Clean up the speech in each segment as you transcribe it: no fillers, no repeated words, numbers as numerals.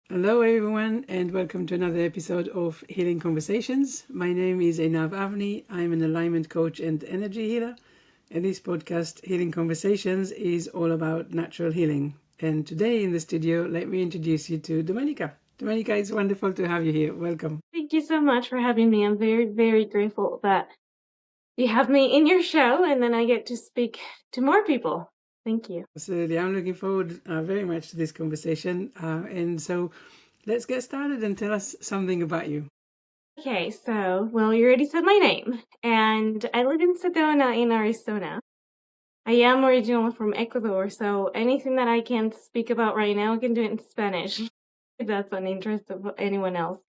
Hello, everyone, and welcome to another episode of Healing Conversations. My name is Einav Avni. I'm an alignment coach and energy healer. And this podcast, Healing Conversations, is all about natural healing. And today in the studio, let me introduce you to Domenica. Domenica, it's wonderful to have you here. Welcome. Thank you so much for having me. I'm very, very grateful that you have me in your show and then I get to speak to more people. Thank you. Absolutely. I'm looking forward very much to this conversation. And so let's get started and tell us something about you. Okay, so, you already said my name, and I live in Sedona in Arizona. I am originally from Ecuador, so anything that I can speak about right now, I can do it in Spanish, if that's an interest of anyone else.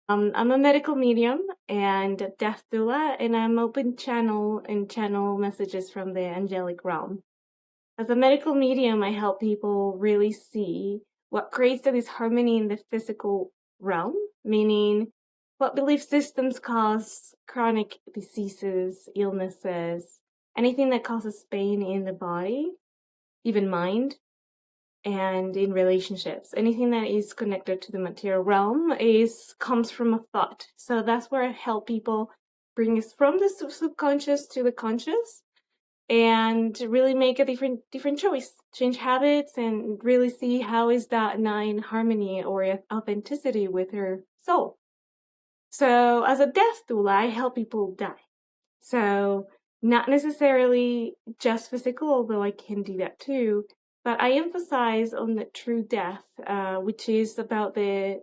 I'm a medical medium and a death doula, and I'm open channel messages from the angelic realm. As a medical medium, I help people really see what creates the disharmony in the physical realm, meaning what belief systems cause chronic diseases, illnesses, anything that causes pain in the body, even mind, and in relationships. Anything that is connected to the material realm comes from a thought. So that's where I help people bring us from the subconscious to the conscious and really make a different choice, change habits, and really see how is that not in harmony or authenticity with her soul. So as a death doula, I help people die. So not necessarily just physical, although I can do that too, but I emphasize on the true death, which is about the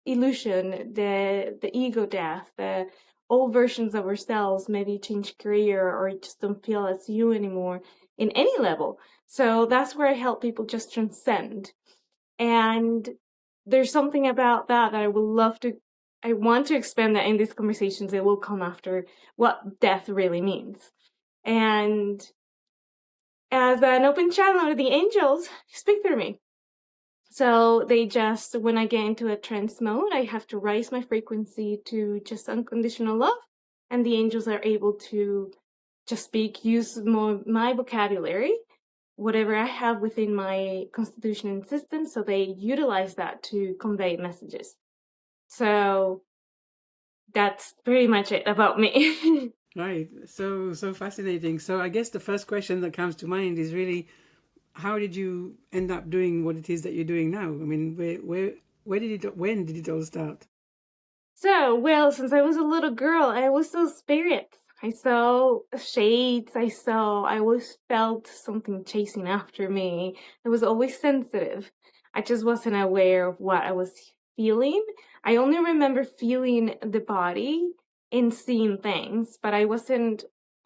illusion, the ego death, the old versions of ourselves maybe change career or just don't feel as you anymore in any level. So that's where I help people just transcend. And there's something about that I want to expand that in these conversations. It will come after what death really means. And as an open channel, the angels speak through me. So when I get into a trance mode, I have to raise my frequency to just unconditional love. And the angels are able to just use more my vocabulary, whatever I have within my constitution and system. So they utilize that to convey messages. So that's pretty much it about me. Right. So fascinating. So I guess the first question that comes to mind is really, how did you end up doing what it is that you're doing now? I mean, when did it all start? So, since I was a little girl, I was so spirits. I saw shades. I always felt something chasing after me. I was always sensitive. I just wasn't aware of what I was feeling. I only remember feeling the body and seeing things, but I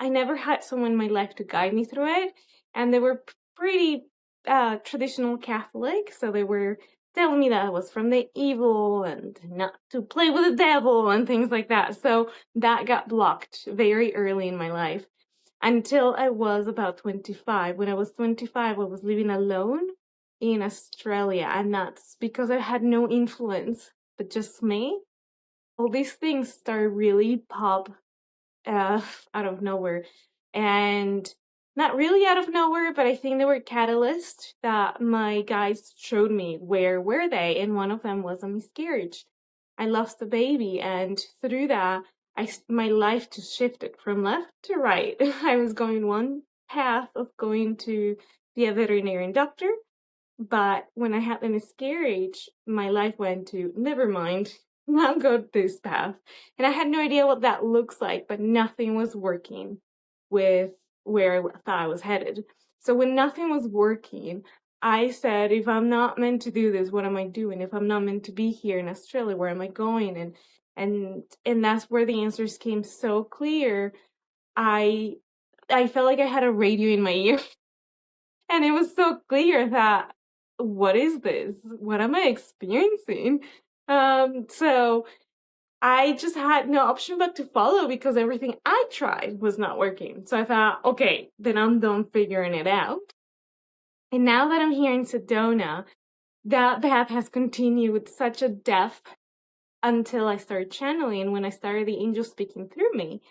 never had someone in my life to guide me through it. And they were pretty traditional Catholic, so they were telling me that I was from the evil and not to play with the devil and things like that. So that got blocked very early in my life until I was about 25. When I was 25, I was living alone in Australia, and that's because I had no influence but just me. All these things started really pop out of nowhere, and not really out of nowhere, but I think they were catalysts that my guides showed me where were they, and one of them was a miscarriage. I lost a baby, and through that, my life just shifted from left to right. I was going one path of going to be a veterinarian doctor, but when I had the miscarriage, my life went to never mind, not go this path. And I had no idea what that looks like, but nothing was working with where I thought I was headed. So when nothing was working, I said, if I'm not meant to do this, what am I doing? If I'm not meant to be here in Australia, where am I going? And that's where the answers came so clear. I felt like I had a radio in my ear. And it was so clear that, what is this? What am I experiencing? So I just had no option but to follow because everything I tried was not working. So I thought, okay, then I'm done figuring it out. And now that I'm here in Sedona, that path has continued with such a depth until I started channeling. When I started the angel speaking through me,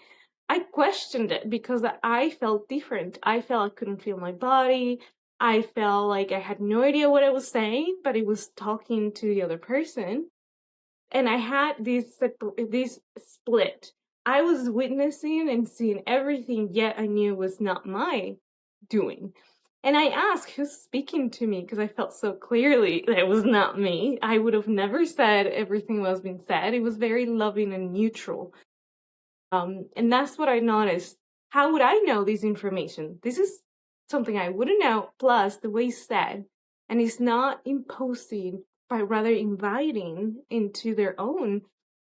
I questioned it because I felt different. I felt I couldn't feel my body. I felt like I had no idea what I was saying, but it was talking to the other person. And I had this split. I was witnessing and seeing everything, yet I knew it was not my doing. And I asked, who's speaking to me? Because I felt so clearly that it was not me. I would have never said everything was being said. It was very loving and neutral. And that's what I noticed. How would I know this information? This is something I wouldn't know, plus the way it's said. And it's not imposing, but rather inviting into their own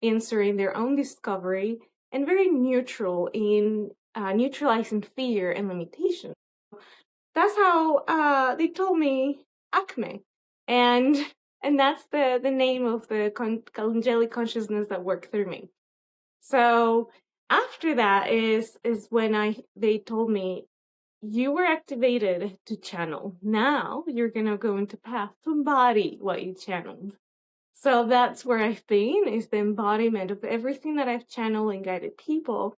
answering, their own discovery, and very neutral in neutralizing fear and limitation. That's how they told me Acme. And that's the name of the angelic consciousness that worked through me. So after that is when they told me, you were activated to channel. Now you're gonna go into path to embody what you channeled. So that's where I've been, is the embodiment of everything that I've channeled and guided people.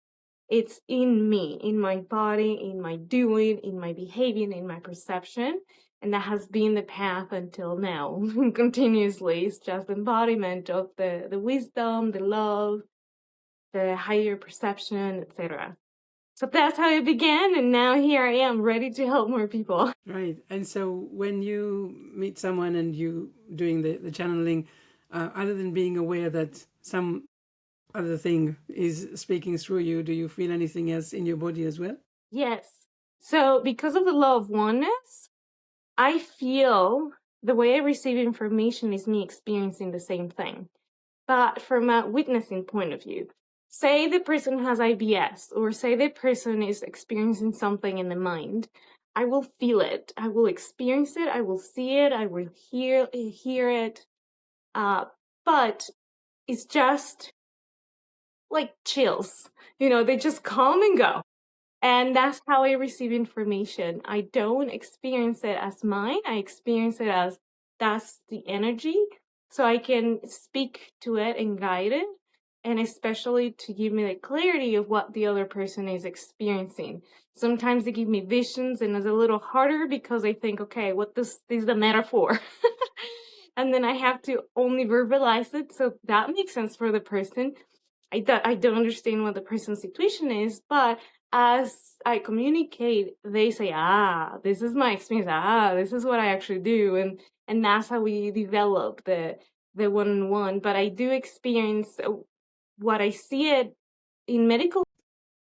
It's in me, in my body, in my doing, in my behavior, in my perception. And that has been the path until now, continuously. It's just embodiment of the wisdom, the love, the higher perception, etc. So that's how it began, and now here I am, ready to help more people. Right. And so when you meet someone and you doing the channeling, other than being aware that some other thing is speaking through you, do you feel anything else in your body as well? Yes. So because of the law of oneness, I feel the way I receive information is me experiencing the same thing. But from a witnessing point of view, say the person has IBS, or say the person is experiencing something in the mind, I will feel it, I will experience it, I will see it, I will hear it. But it's just like chills, they just come and go. And that's how I receive information. I don't experience it as mine. I experience it as that's the energy. So I can speak to it and guide it. And especially to give me the clarity of what the other person is experiencing. Sometimes they give me visions, and it's a little harder because I think, okay, what this is the metaphor. And then I have to only verbalize it. So that makes sense for the person. I don't understand what the person's situation is, but as I communicate, they say, this is my experience. This is what I actually do. And that's how we develop the one-on-one. But I do experience what I see it in medical.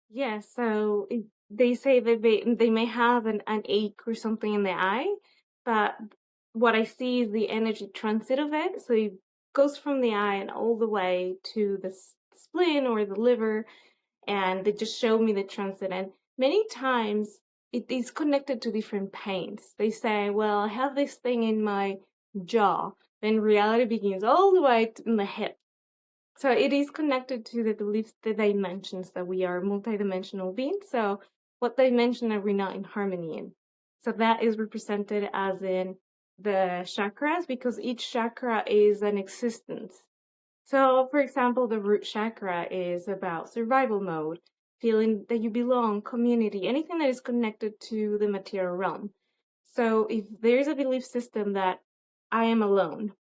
Yeah, so they say that they may have an ache or something in the eye, but what I see is the energy transit of it. So it goes from the eye and all the way to the spleen or the liver, and they just show me the transit. And many times it is connected to different pains. They say, well, I have this thing in my jaw. Then reality begins all the way in the hip. So it is connected to the beliefs, the dimensions, that we are multidimensional beings. So what dimension are we not in harmony in? So that is represented as in the chakras, because each chakra is an existence. So, for example, the root chakra is about survival mode, feeling that you belong, community, anything that is connected to the material realm. So if there's a belief system that I am alone,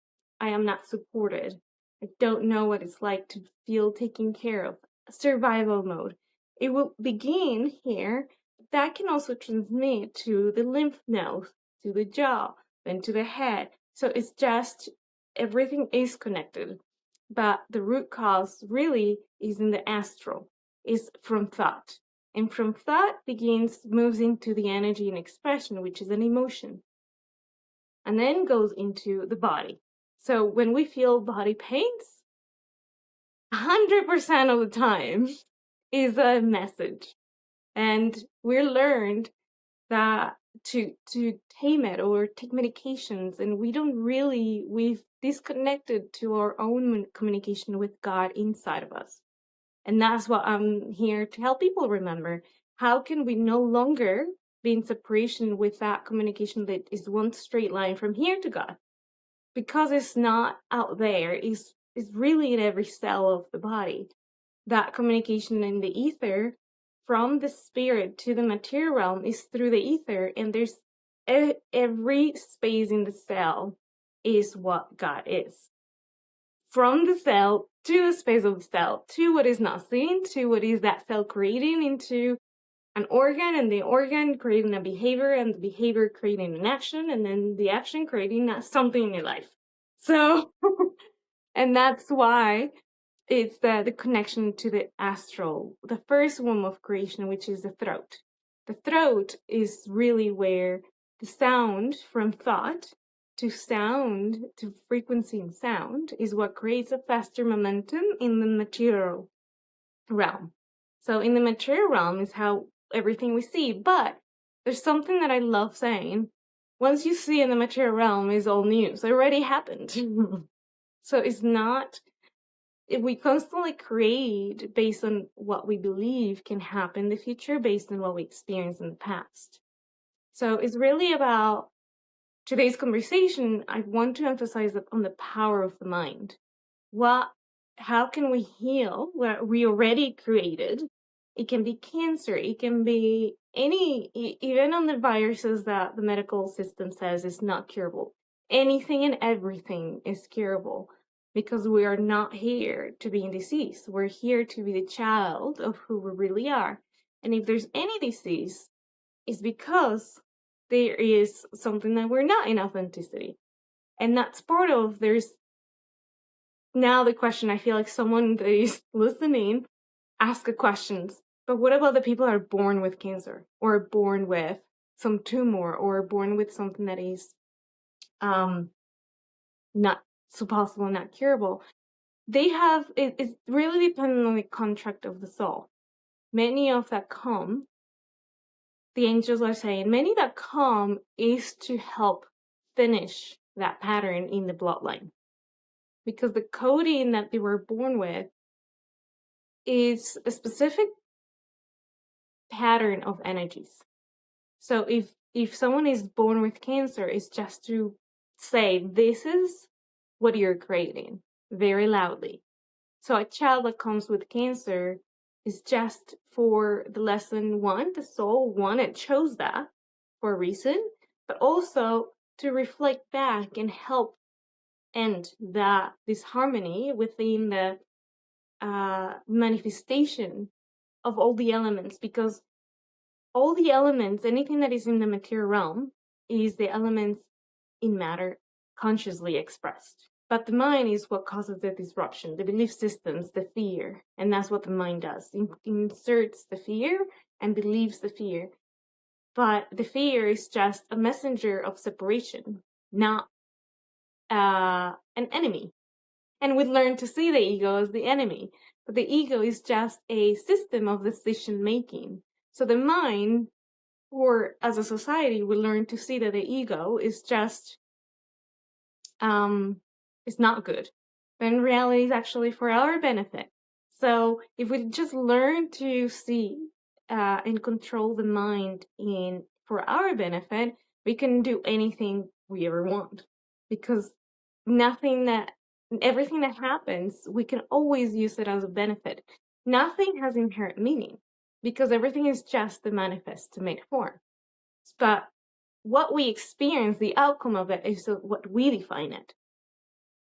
I am not supported, I don't know what it's like to feel taken care of, survival mode, it will begin here. That can also transmit to the lymph nodes, to the jaw, then to the head. So it's just everything is connected. But the root cause really is in the astral, is from thought. And from thought moves into the energy and expression, which is an emotion. And then goes into the body. So when we feel body pains, 100% of the time is a message. And we're learned that to tame it or take medications, and we've disconnected to our own communication with God inside of us. And that's what I'm here to help people remember. How can we no longer be in separation with that communication that is one straight line from here to God? Because it's not out there, it's really in every cell of the body. That communication in the ether from the spirit to the material realm is through the ether, and there's every space in the cell is what God is. From the cell to the space of the cell, to what is not seen, to what is that cell creating into an organ, and the organ creating a behavior, and the behavior creating an action, and then the action creating something in your life. So, and that's why it's the connection to the astral, the first womb of creation, which is the throat. The throat is really where the sound from thought to sound to frequency and sound is what creates a faster momentum in the material realm. So in the material realm is how everything we see, but there's something that I love saying. Once you see in the material realm is all news. It already happened. So it's not, if we constantly create based on what we believe can happen in the future based on what we experienced in the past. So it's really about today's conversation. I want to emphasize on the power of the mind. How can we heal what we already created? It can be cancer. It can be even on the viruses that the medical system says is not curable. Anything and everything is curable because we are not here to be in disease. We're here to be the child of who we really are. And if there's any disease, it's because there is something that we're not in authenticity. And that's part of, there's now the question, I feel like someone that is listening ask the questions, but what about the people that are born with cancer or born with some tumor or born with something that is not so possible, not curable? They have, it's really dependent on the contract of the soul. Many of that come, the angels are saying, many that come is to help finish that pattern in the bloodline. Because the coding that they were born with is a specific pattern of energies. So if someone is born with cancer, it's just to say, this is what you're creating very loudly. So a child that comes with cancer is just for the lesson one, the soul one, it chose that for a reason, but also to reflect back and help end that disharmony within the manifestation of all the elements, because all the elements, anything that is in the material realm, is the elements in matter consciously expressed. But the mind is what causes the disruption, the belief systems, the fear. And that's what the mind does. It inserts the fear and believes the fear. But the fear is just a messenger of separation, not an enemy. And we learn to see the ego as the enemy. But the ego is just a system of decision making. So the mind, or as a society, we learn to see that the ego is just, it's not good. But in reality, it's actually for our benefit. So if we just learn to see and control the mind for our benefit, we can do anything we ever want. Because everything that happens, we can always use it as a benefit. Nothing has inherent meaning because everything is just the manifest to make form. But what we experience, the outcome of it, is what we define it.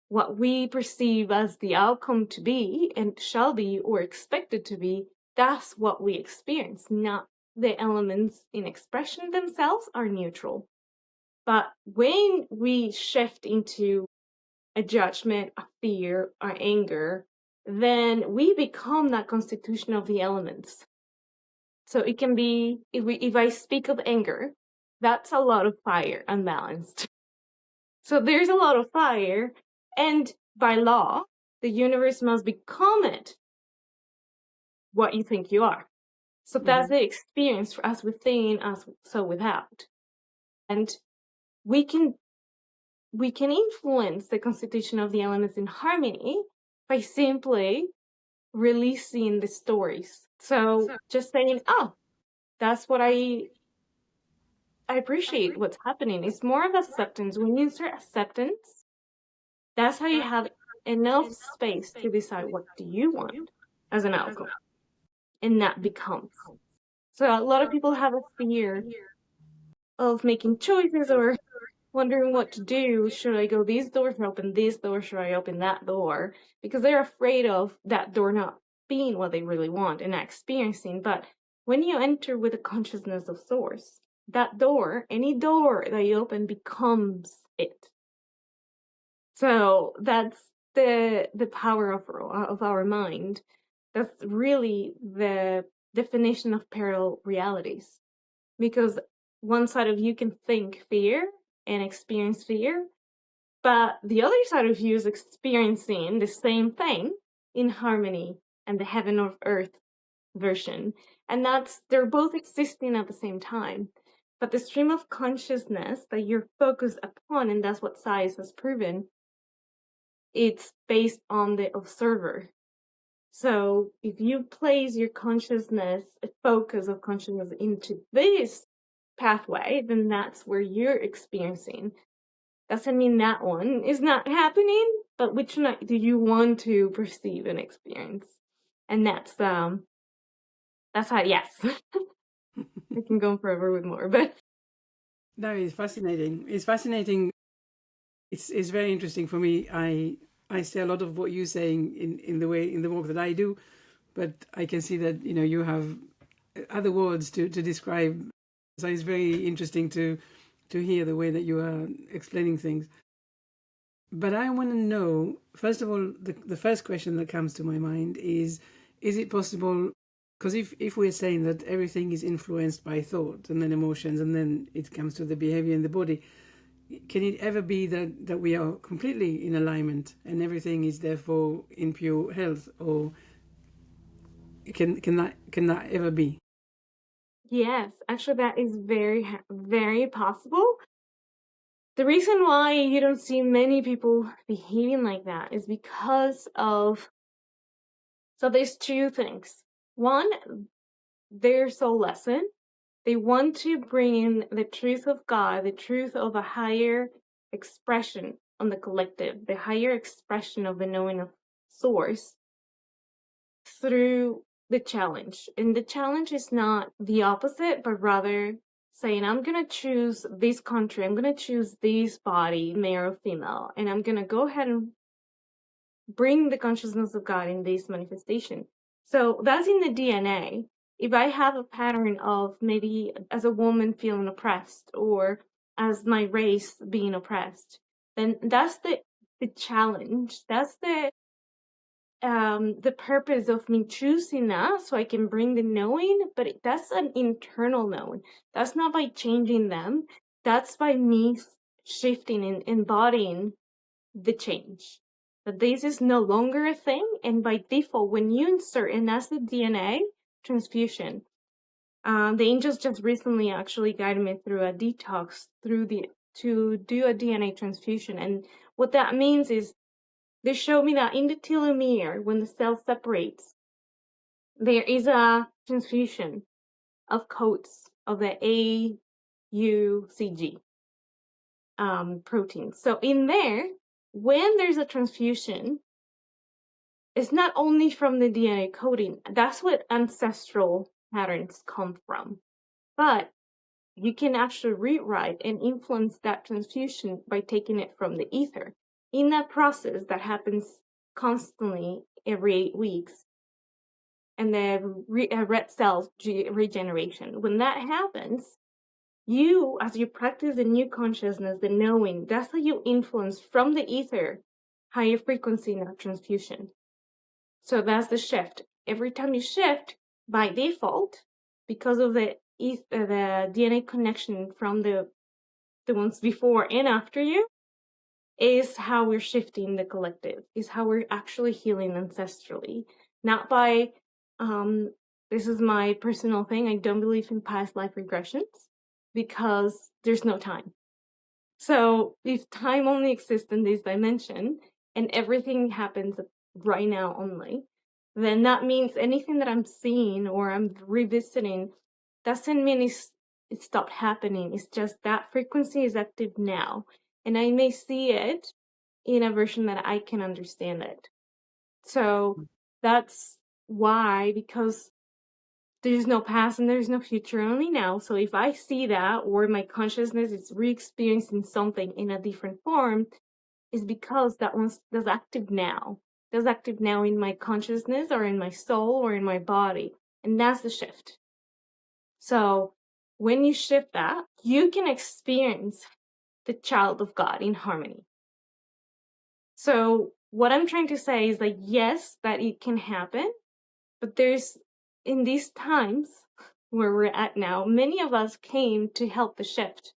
What we perceive as the outcome to be and shall be or expected to be, that's what we experience, not the elements in expression themselves are neutral. But when we shift into a judgment, a fear, or anger, then we become that constitution of the elements. So it can be, if I speak of anger, that's a lot of fire unbalanced. So there's a lot of fire, and by law, the universe must become it what you think you are. So that's the experience for us within, us so without. And we can influence the constitution of the elements in harmony by simply releasing the stories. So just saying, oh, that's what I appreciate what's happening. It's more of acceptance. When you insert acceptance, that's how you have enough space to decide what do you want as an outcome. And that becomes. So a lot of people have a fear of making choices or wondering what to do. Should I go this door to open this door? Should I open that door? Because they're afraid of that door not being what they really want and not experiencing. But when you enter with a consciousness of source, that door, any door that you open becomes it. So that's the power of our mind. That's really the definition of parallel realities. Because one side of you can think fear and experience fear, but the other side of you is experiencing the same thing in harmony and the heaven of earth version. And they're both existing at the same time. But the stream of consciousness that you're focused upon, and that's what science has proven, it's based on the observer. So if you place your consciousness, a focus of consciousness into this pathway, then that's where you're experiencing. Doesn't mean that one is not happening, but which one do you want to perceive and experience? And that's how, yes. I can go forever with more, but No, it's fascinating. It's fascinating. It's very interesting for me. I see a lot of what you're saying in the work that I do, but I can see that you have other words to describe. So it's very interesting to hear the way that you are explaining things. But I want to know, first of all, the first question that comes to my mind is it possible? Because if we're saying that everything is influenced by thought and then emotions, and then it comes to the behavior in the body, can it ever be that we are completely in alignment and everything is therefore in pure health, or can that ever be? yes, actually that is very, very possible. The reason why you don't see many people behaving like that is because of, so there's two things. One, their soul lesson. They want to bring in the truth of God, the truth of a higher expression on the collective, the higher expression of the knowing of source through the challenge. And the challenge is not the opposite, but rather saying, I'm going to choose this country, I'm going to choose this body, male or female, and I'm going to go ahead and bring the consciousness of God in this manifestation. So that's in the DNA. If I have a pattern of maybe as a woman feeling oppressed or as my race being oppressed, then that's the challenge. That's the purpose of me choosing that, so I can bring the knowing, but that's an internal knowing. That's not by changing them. That's by me shifting and embodying the change. That this is no longer a thing, and by default, when you insert, and that's the DNA transfusion. The angels just recently actually guided me through a detox to do a DNA transfusion, and what that means is they showed me that in the telomere, when the cell separates, there is a transfusion of codes of the AUCG protein. So in there, when there's a transfusion, it's not only from the DNA coding. That's what ancestral patterns come from. But you can actually rewrite and influence that transfusion by taking it from the ether. In that process that happens constantly every 8 weeks, and the red cells regeneration, when that happens, you, as you practice the new consciousness, the knowing, that's how you influence from the ether higher frequency in that transfusion. So that's the shift. Every time you shift, by default, because of the DNA connection from the ones before and after you, is how we're shifting the collective, is how we're actually healing ancestrally. Not by, this is my personal thing, I don't believe in past life regressions because there's no time. So if time only exists in this dimension and everything happens right now only, then that means anything that I'm seeing or I'm revisiting doesn't mean it stopped happening. It's just that frequency is active now. And I may see it in a version that I can understand it. So that's why, because there's no past and there's no future, only now. So if I see that, or my consciousness is re-experiencing something in a different form, is because that's active now. That's active now in my consciousness or in my soul or in my body. And that's the shift. So when you shift that, you can experience the child of God in harmony. So what I'm trying to say is like, yes, that it can happen, but there's, in these times where we're at now, many of us came to help the shift.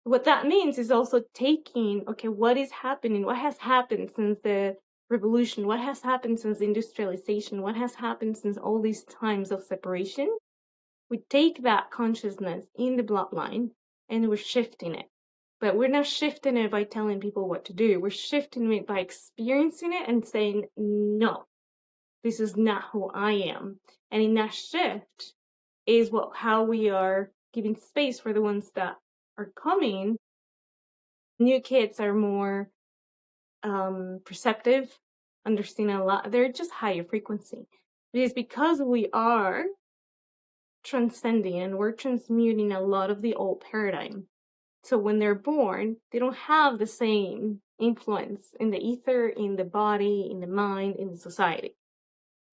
What that means is also taking, okay, what is happening? What has happened since the revolution? What has happened since industrialization? What has happened since all these times of separation? We take that consciousness in the bloodline and we're shifting it. But we're not shifting it by telling people what to do. We're shifting it by experiencing it and saying, no, this is not who I am. And in that shift is how we are giving space for the ones that are coming. New kids are more perceptive, understanding a lot. They're just higher frequency. It is because we are transcending and we're transmuting a lot of the old paradigm. So when they're born, they don't have the same influence in the ether, in the body, in the mind, in the society.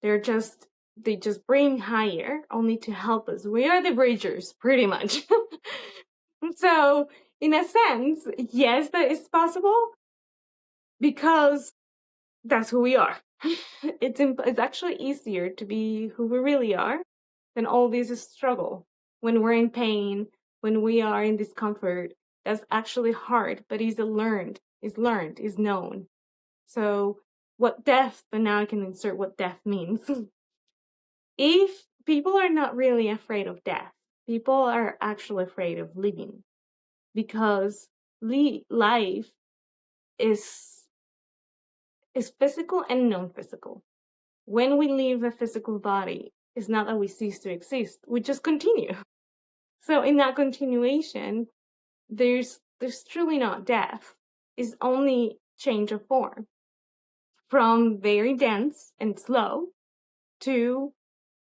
They just bring higher only to help us. We are the bridgers, pretty much. So in a sense, yes, that is possible because that's who we are. It's actually easier to be who we really are than all this struggle. When we're in pain, when we are in discomfort, that's actually hard, but is known. So what death, but now I can insert what death means. If people are not really afraid of death, people are actually afraid of living, because life is physical and non-physical. When we leave the physical body, it's not that we cease to exist, we just continue. So in that continuation, there's truly not death. It's only change of form from very dense and slow to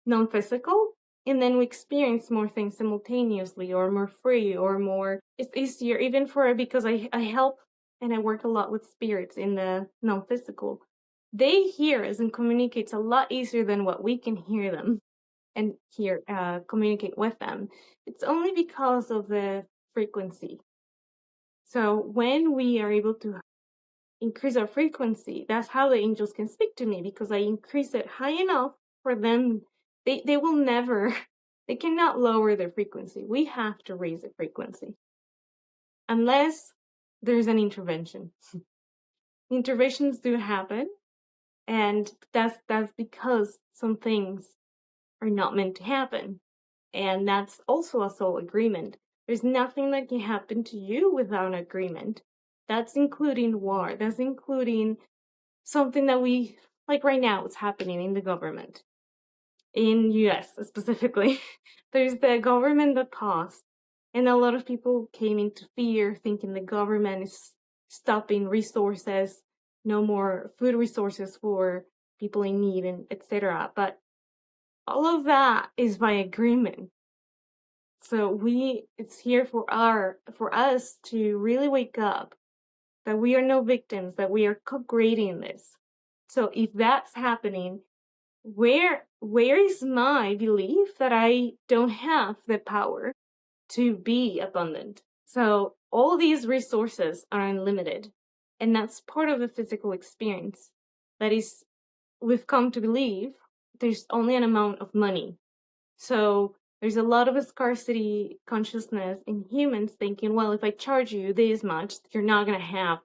non-physical, and then we experience more things simultaneously, or more free, or more, it's easier even because I help and I work a lot with spirits in the non-physical. They hear us and communicate a lot easier than what we can hear them and communicate with them. It's only because of the frequency. So when we are able to increase our frequency, that's how the angels can speak to me, because I increase it high enough for them. They will never, they cannot lower their frequency. We have to raise the frequency. Unless there's an intervention. Interventions do happen, and that's because some things are not meant to happen. And that's also a soul agreement. There's nothing that can happen to you without an agreement. That's including war. That's including something that we, like right now, it's happening in the government. In US specifically, there's the government that paused, and a lot of people came into fear, thinking the government is stopping resources, no more food resources for people in need, and etc. But all of that is by agreement. So it's here for us to really wake up, that we are no victims, that we are co-creating this. So if that's happening, where is my belief that I don't have the power to be abundant? So all these resources are unlimited, and that's part of the physical experience. That is, we've come to believe there's only an amount of money. So there's a lot of a scarcity consciousness in humans thinking, well, if I charge you this much, you're not going to have.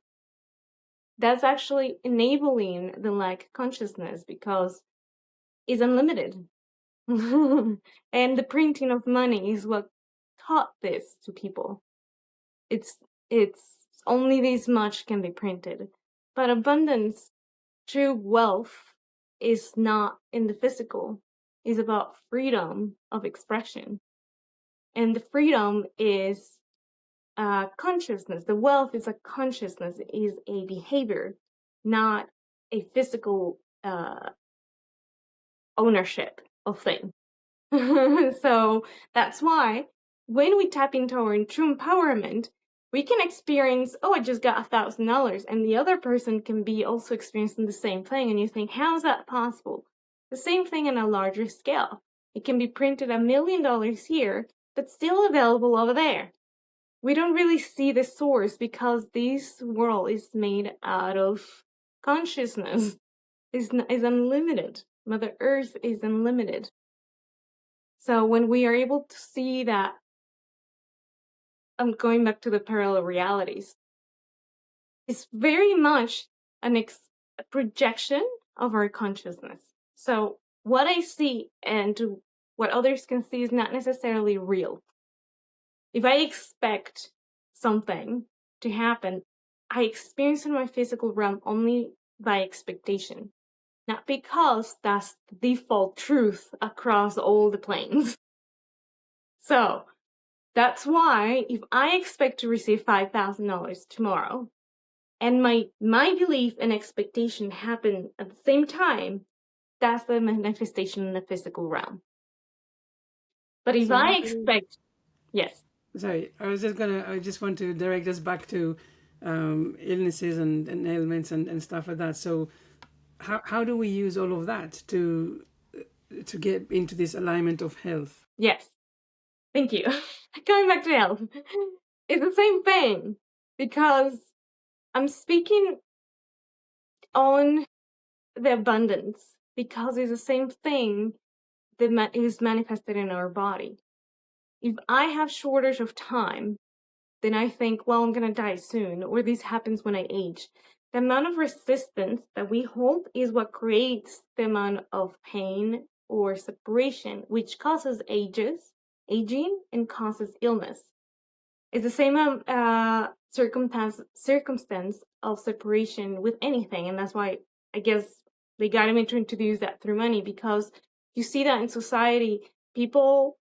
That's actually enabling the lack consciousness, because it's unlimited. And the printing of money is what taught this to people. It's only this much can be printed. But abundance, true wealth, is not in the physical. It's about freedom of expression. And the freedom is consciousness. The wealth is a consciousness, is a behavior, not a physical ownership of things. So that's why when we tap into our true empowerment, we can experience, oh, I just got $1,000, and the other person can be also experiencing the same thing. And you think, how is that possible? The same thing on a larger scale. It can be printed $1 million here, but still available over there. We don't really see the source because this world is made out of consciousness. Is unlimited. Mother Earth is unlimited. So when we are able to see that, I'm going back to the parallel realities, it's very much a projection of our consciousness. So what I see and what others can see is not necessarily real. If I expect something to happen, I experience in my physical realm only by expectation, not because that's the default truth across all the planes. So that's why if I expect to receive $5,000 tomorrow, and my belief and expectation happen at the same time, that's the manifestation in the physical realm. But if I expect, yes. Sorry, I just want to direct us back to illnesses and ailments and stuff like that. So how do we use all of that to get into this alignment of health? Yes. Thank you. Going back to health. It's the same thing because I'm speaking on the abundance because it's the same thing that is manifested in our body. If I have shortage of time, then I think, well, I'm going to die soon, or this happens when I age. The amount of resistance that we hold is what creates the amount of pain or separation, which causes aging, and causes illness. It's the same circumstance of separation with anything, and that's why I guess they got me to introduce that through money, because you see that in society, people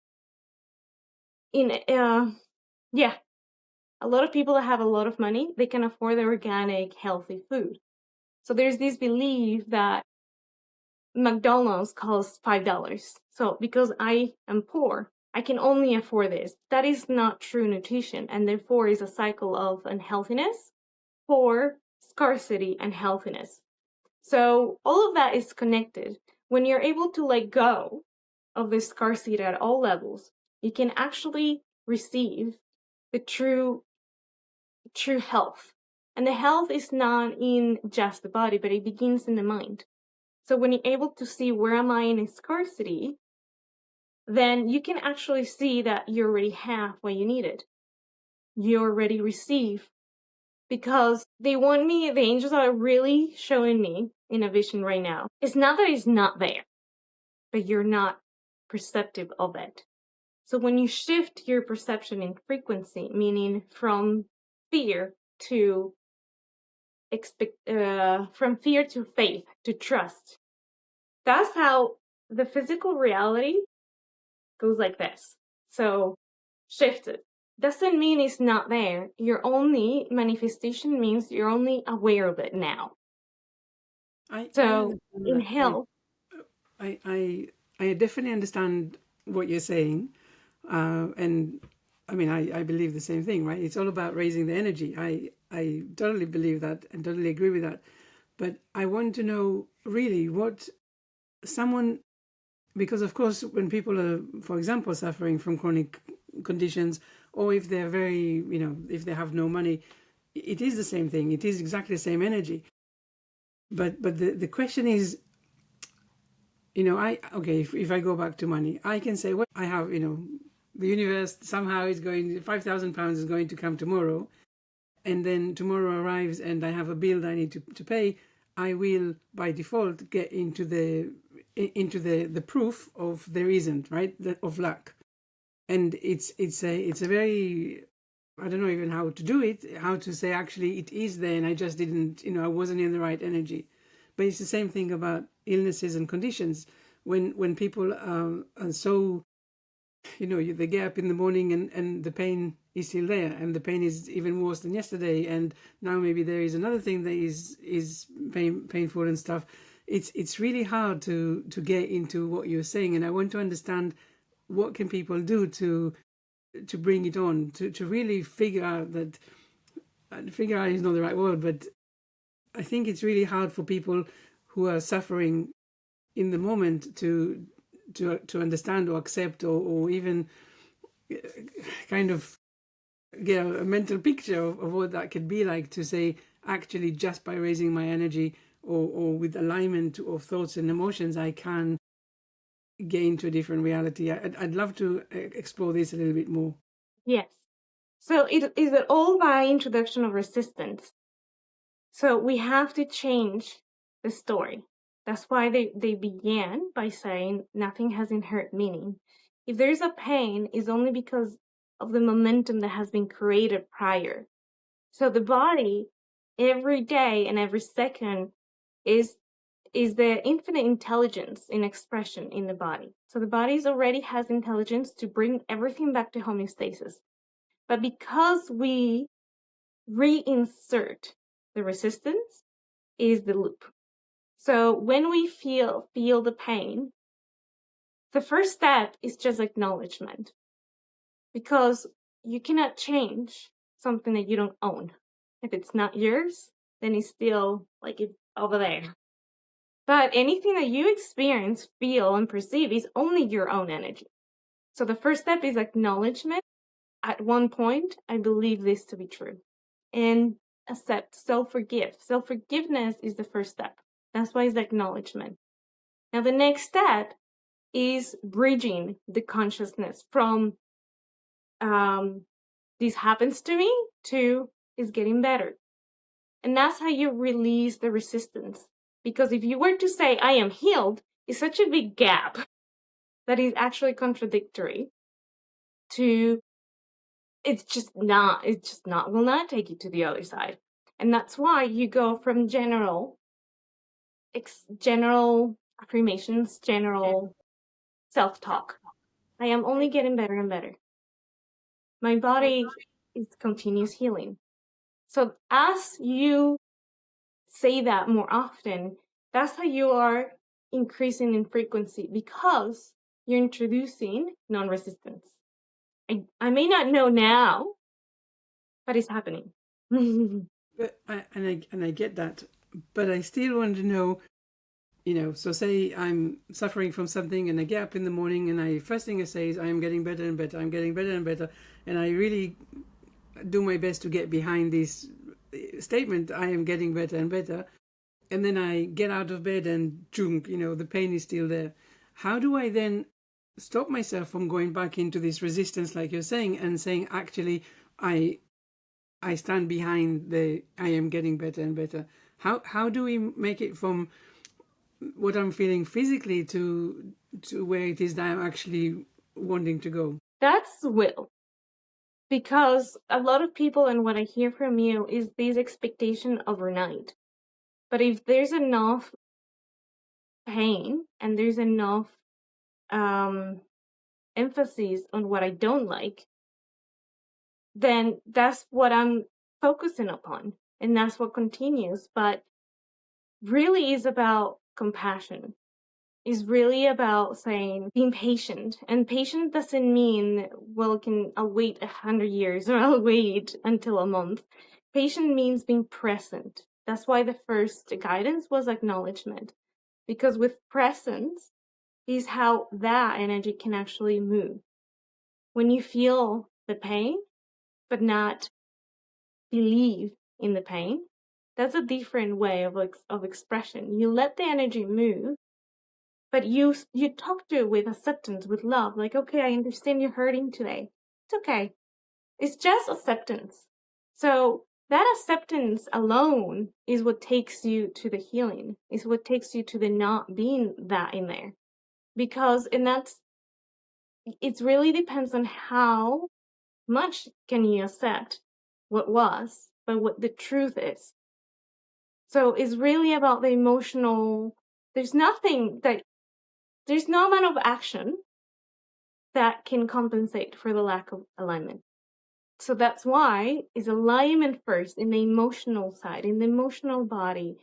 a lot of people that have a lot of money, they can afford the organic, healthy food. So there's this belief that McDonald's costs $5. So because I am poor, I can only afford this. That is not true nutrition, and therefore is a cycle of unhealthiness, poor, scarcity, and healthiness. So all of that is connected. When you're able to let go of this scarcity at all levels, you can actually receive the true health. And the health is not in just the body, but it begins in the mind. So when you're able to see where am I in scarcity, then you can actually see that you already have what you needed. You already receive. Because the angels are really showing me in a vision right now. It's not that it's not there, but you're not perceptive of it. So when you shift your perception in frequency, meaning from fear to faith, to trust, that's how the physical reality goes like this. So shift it. Doesn't mean it's not there. Your only manifestation means you're only aware of it now. In health, I definitely understand what you're saying, and I mean I believe the same thing, right? It's all about raising the energy. I totally believe that and totally agree with that. But I want to know really what someone, because of course when people are, for example, suffering from chronic conditions, or if they're very, if they have no money, it is the same thing. It is exactly the same energy. But the question is, if I go back to money, I can say, well, I have, the universe somehow is going, £5,000 is going to come tomorrow, and then tomorrow arrives and I have a bill that I need to pay. I will by default get into the proof of there isn't, right, of lack. And it's a very, I don't know even how to do it, how to say actually it is there and I just didn't, I wasn't in the right energy. But it's the same thing about illnesses and conditions. When people are so, they get up in the morning and the pain is still there, and the pain is even worse than yesterday, and now maybe there is another thing that is painful and stuff. It's really hard to get into what you're saying, and I want to understand what can people do to bring it on, to really figure out that, figure out is not the right word, but I think it's really hard for people who are suffering in the moment to understand or accept, or even kind of get a mental picture of what that could be like, to say, actually, just by raising my energy, or with alignment of thoughts and emotions, I can get into a different reality. I'd love to explore this a little bit more. Yes. So it is all by introduction of resistance. So we have to change the story. That's why they began by saying nothing has inherent meaning. If there's a pain, it's only because of the momentum that has been created prior. So the body, every day and every second, is the infinite intelligence in expression in the body. So the body already has intelligence to bring everything back to homeostasis. But because we reinsert the resistance, is the loop. So when we feel the pain, the first step is just acknowledgement, because you cannot change something that you don't own. If it's not yours, then it's still like it's over there. But anything that you experience, feel, and perceive is only your own energy. So the first step is acknowledgement. At one point, I believe this to be true. And accept, self-forgive. Self-forgiveness is the first step. That's why it's acknowledgement. Now, the next step is bridging the consciousness from this happens to me to is getting better. And that's how you release the resistance. Because if you were to say, I am healed, it's such a big gap that is actually contradictory to, it's just not, will not take you to the other side. And that's why you go from general affirmations, general self-talk. I am only getting better and better. My body is continuous healing. So as you say that more often, that's how you are increasing in frequency, because you're introducing non-resistance. I may not know now, but it's happening. But I get that, but I still want to know, so say I'm suffering from something, and I get up in the morning, and first thing I say is, I am getting better and better, I'm getting better and better, and I really do my best to get behind this statement, I am getting better and better, and then I get out of bed and junk, the pain is still there. How do I then stop myself from going back into this resistance, like you're saying, and saying, actually, I stand behind the I am getting better and better? How do we make it from what I'm feeling physically to where it is that I'm actually wanting to go? That's will. Because a lot of people, and what I hear from you, is this expectation overnight. But if there's enough pain and there's enough emphasis on what I don't like, then that's what I'm focusing upon. And that's what continues. But really is about compassion. Is really about saying, being patient. And patient doesn't mean, well, I'll wait 100 years, or I'll wait until a month. Patient means being present. That's why the first guidance was acknowledgement. Because with presence is how that energy can actually move. When you feel the pain, but not believe in the pain, that's a different way of expression. You let the energy move, but you talk to it with acceptance, with love. Like, okay, I understand you're hurting today. It's okay. It's just acceptance. So that acceptance alone is what takes you to the healing. Is what takes you to the not being that in there. Because, it really depends on how much can you accept what was, but what the truth is. So it's really about the emotional, there's no amount of action that can compensate for the lack of alignment. So that's why is alignment first in the emotional side, in the emotional body,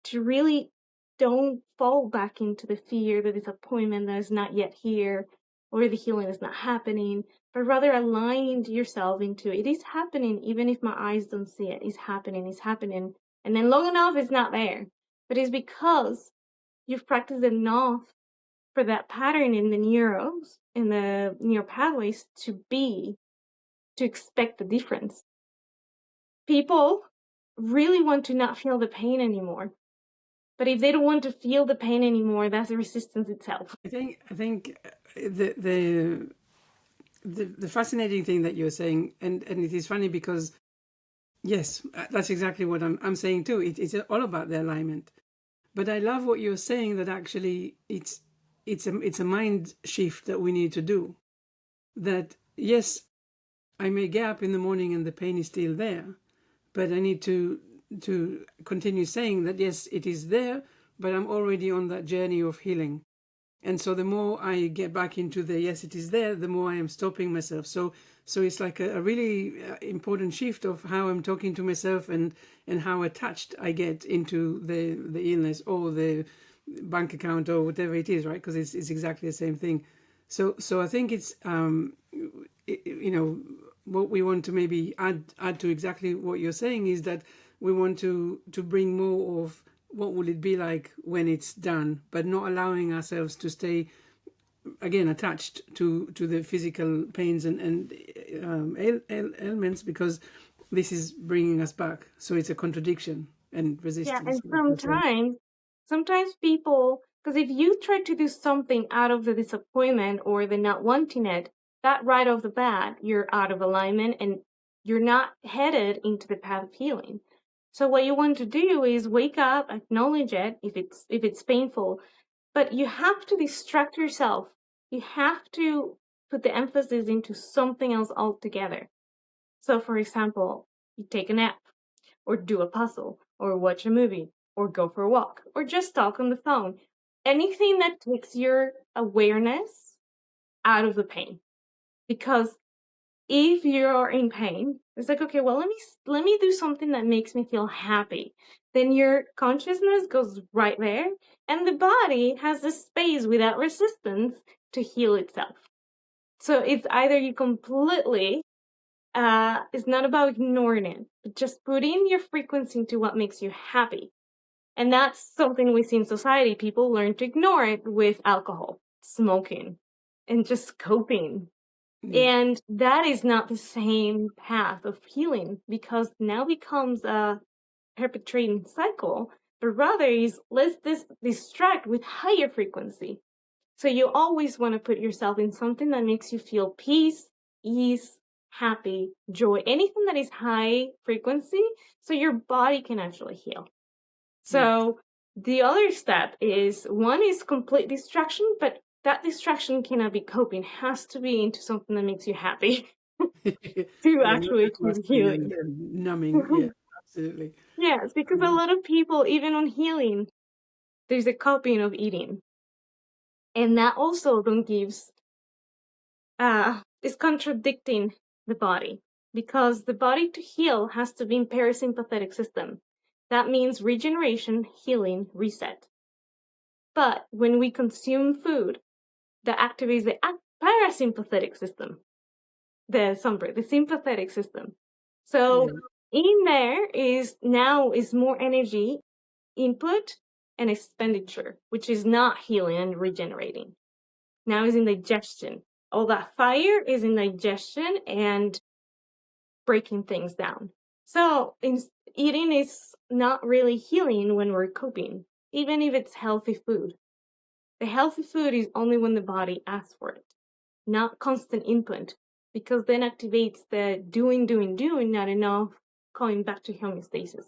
to really don't fall back into the fear, the disappointment that is not yet here. or the healing is not happening, but rather aligned yourself into it is happening, even if my eyes don't see it. It's happening. And then long enough, it's not there. But it's because you've practiced enough for that pattern in the neurons, in the neural pathways to expect the difference. People really want to not feel the pain anymore. But if they don't want to feel the pain anymore, that's the resistance itself. I think the fascinating thing that you're saying, and it is funny because yes, that's exactly what I'm saying too. It's all about the alignment. But I love what you're saying, that actually it's a mind shift that we need to do. That yes, I may get up in the morning and the pain is still there, but I need to continue saying that yes, it is there, but I'm already on that journey of healing. And so the more I get back into the yes, it is there, the more I am stopping myself. So it's like a really important shift of how I'm talking to myself and how attached I get into the illness or the bank account or whatever it is, right? Because it's exactly the same thing. So I think it's what we want to maybe add to exactly what you're saying is that we want to bring more of what will it be like when it's done, but not allowing ourselves to stay again attached to the physical pains and ailments, because this is bringing us back. So it's a contradiction and resistance. Yeah, and sometimes people, because if you try to do something out of the disappointment or the not wanting it, that right off the bat, you're out of alignment and you're not headed into the path of healing. So what you want to do is wake up, acknowledge it if it's painful, but you have to distract yourself. You have to put the emphasis into something else altogether. So for example, you take a nap, or do a puzzle, or watch a movie, or go for a walk, or just talk on the phone. Anything that takes your awareness out of the pain. Because if you're in pain, it's like, okay, well, let me do something that makes me feel happy. Then your consciousness goes right there, and the body has the space without resistance to heal itself. So it's either you completely, it's not about ignoring it, but just putting your frequency into what makes you happy. And that's something we see in society. People learn to ignore it with alcohol, smoking, and just coping. And that is not the same path of healing, because now becomes a perpetrating cycle, but rather is let's distract with higher frequency. So you always want to put yourself in something that makes you feel peace, ease, happy, joy, anything that is high frequency, so your body can actually heal. So the other step is, one is complete distraction, but that distraction cannot be coping. It has to be into something that makes you happy to actually achieve healing. And numbing. Yeah, absolutely. Yes, because a lot of people, even on healing, there's a coping of eating. And that also don't gives, is contradicting the body, because the body to heal has to be in parasympathetic system. That means regeneration, healing, reset. But when we consume food that activates the parasympathetic system, the sympathetic system. So in there is more energy input and expenditure, which is not healing and regenerating. Now is in digestion. All that fire is in digestion and breaking things down. So eating is not really healing when we're coping, even if it's healthy food. The healthy food is only when the body asks for it, not constant input, because then activates the doing, not enough, coming back to homeostasis.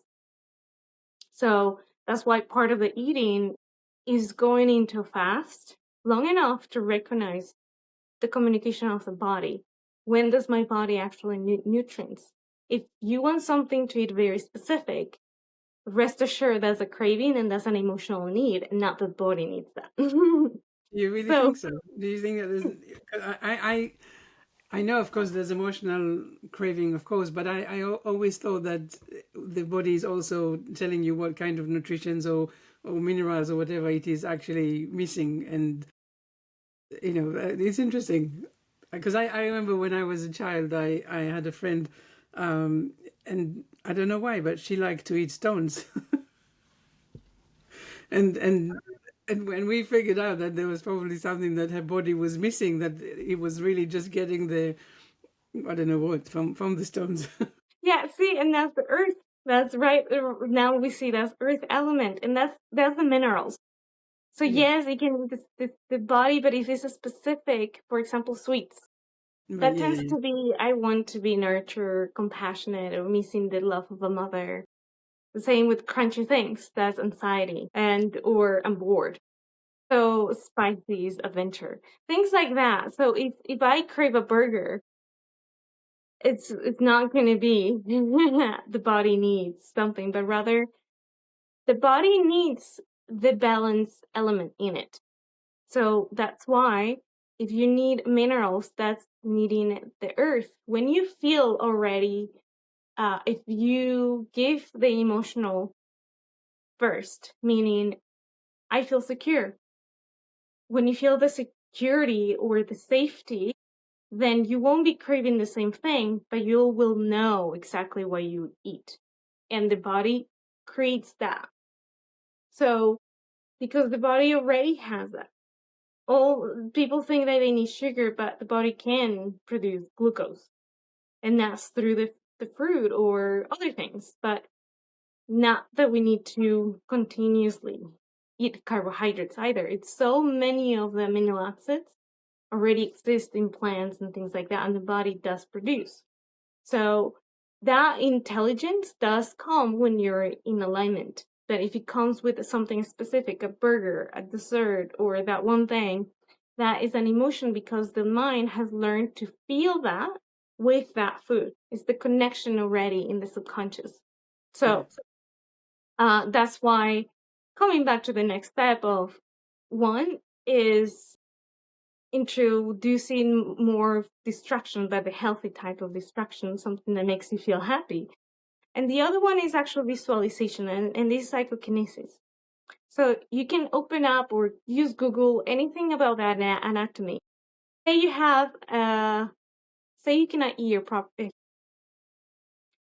So that's why part of the eating is going into a fast long enough to recognize the communication of the body. When does my body actually need nutrients? If you want something to eat very specific, rest assured that's a craving and that's an emotional need, and not the body needs that. You really think so? Do you think that there's? I know, of course, there's emotional craving, of course, but I always thought that the body is also telling you what kind of nutritions or minerals or whatever it is actually missing, and It's interesting because I remember when I was a child, I had a friend, and I don't know why, but she liked to eat stones. And and when we figured out that there was probably something that her body was missing, that it was really just getting the, I don't know what, from the stones. Yeah, see, and that's the earth. That's right. Now we see that's earth element, and that's the minerals. So Yeah. yes, it can be the body, but if it's a specific, for example, sweets, Right. that Yeah. tends Yeah. to be I want to be nurtured, compassionate, or missing the love of a mother. The same with crunchy things, that's anxiety, and or I'm bored. So spicy is adventure, things like that. So if I crave a burger, it's not going to be the body needs something, but rather the body needs the balance element in it. So that's why if you need minerals, that's needing the earth. When you feel already, if you give the emotional first, meaning I feel secure. When you feel the security or the safety, then you won't be craving the same thing, but you will know exactly what you eat. And the body creates that. So, because the body already has that. All people think that they need sugar, but the body can produce glucose. And that's through the fruit or other things. But not that we need to continuously eat carbohydrates either. It's so many of the amino acids already exist in plants and things like that, and the body does produce. So that intelligence does come when you're in alignment. But if it comes with something specific, a burger, a dessert, or that one thing, that is an emotion because the mind has learned to feel that with that food. It's the connection already in the subconscious. Right. So that's why coming back to the next step of one is introducing more distraction, but the healthy type of distraction, something that makes you feel happy. And the other one is actual visualization, and this is psychokinesis. So you can open up or use Google anything about that anatomy. Say you have, say you cannot hear properly.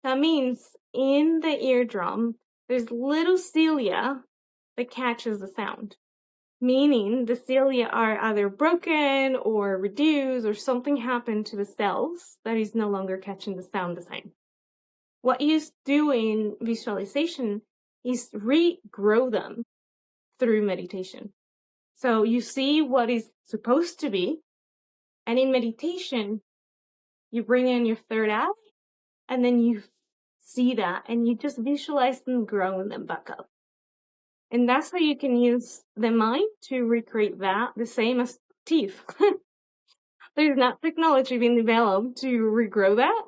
That means in the eardrum, there's little cilia that catches the sound, meaning the cilia are either broken or reduced or something happened to the cells that is no longer catching the sound the same. What you do in visualization is regrow them through meditation. So you see what is supposed to be, and in meditation, you bring in your third eye, and then you see that, and you just visualize them growing them back up. And that's how you can use the mind to recreate that, the same as teeth. There's not technology being developed to regrow that,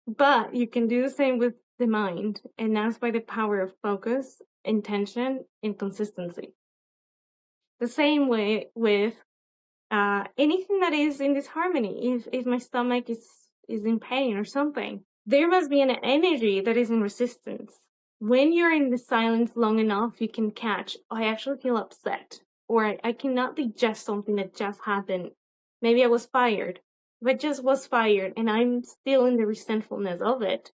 but you can do the same with the mind, and that's by the power of focus, intention, and consistency. The same way with anything that is in disharmony. If my stomach is in pain or something, there must be an energy that is in resistance. When you're in the silence long enough, you can catch, oh, I actually feel upset, or I cannot digest something that just happened. Maybe I was fired. If I just was fired and I'm still in the resentfulness of it,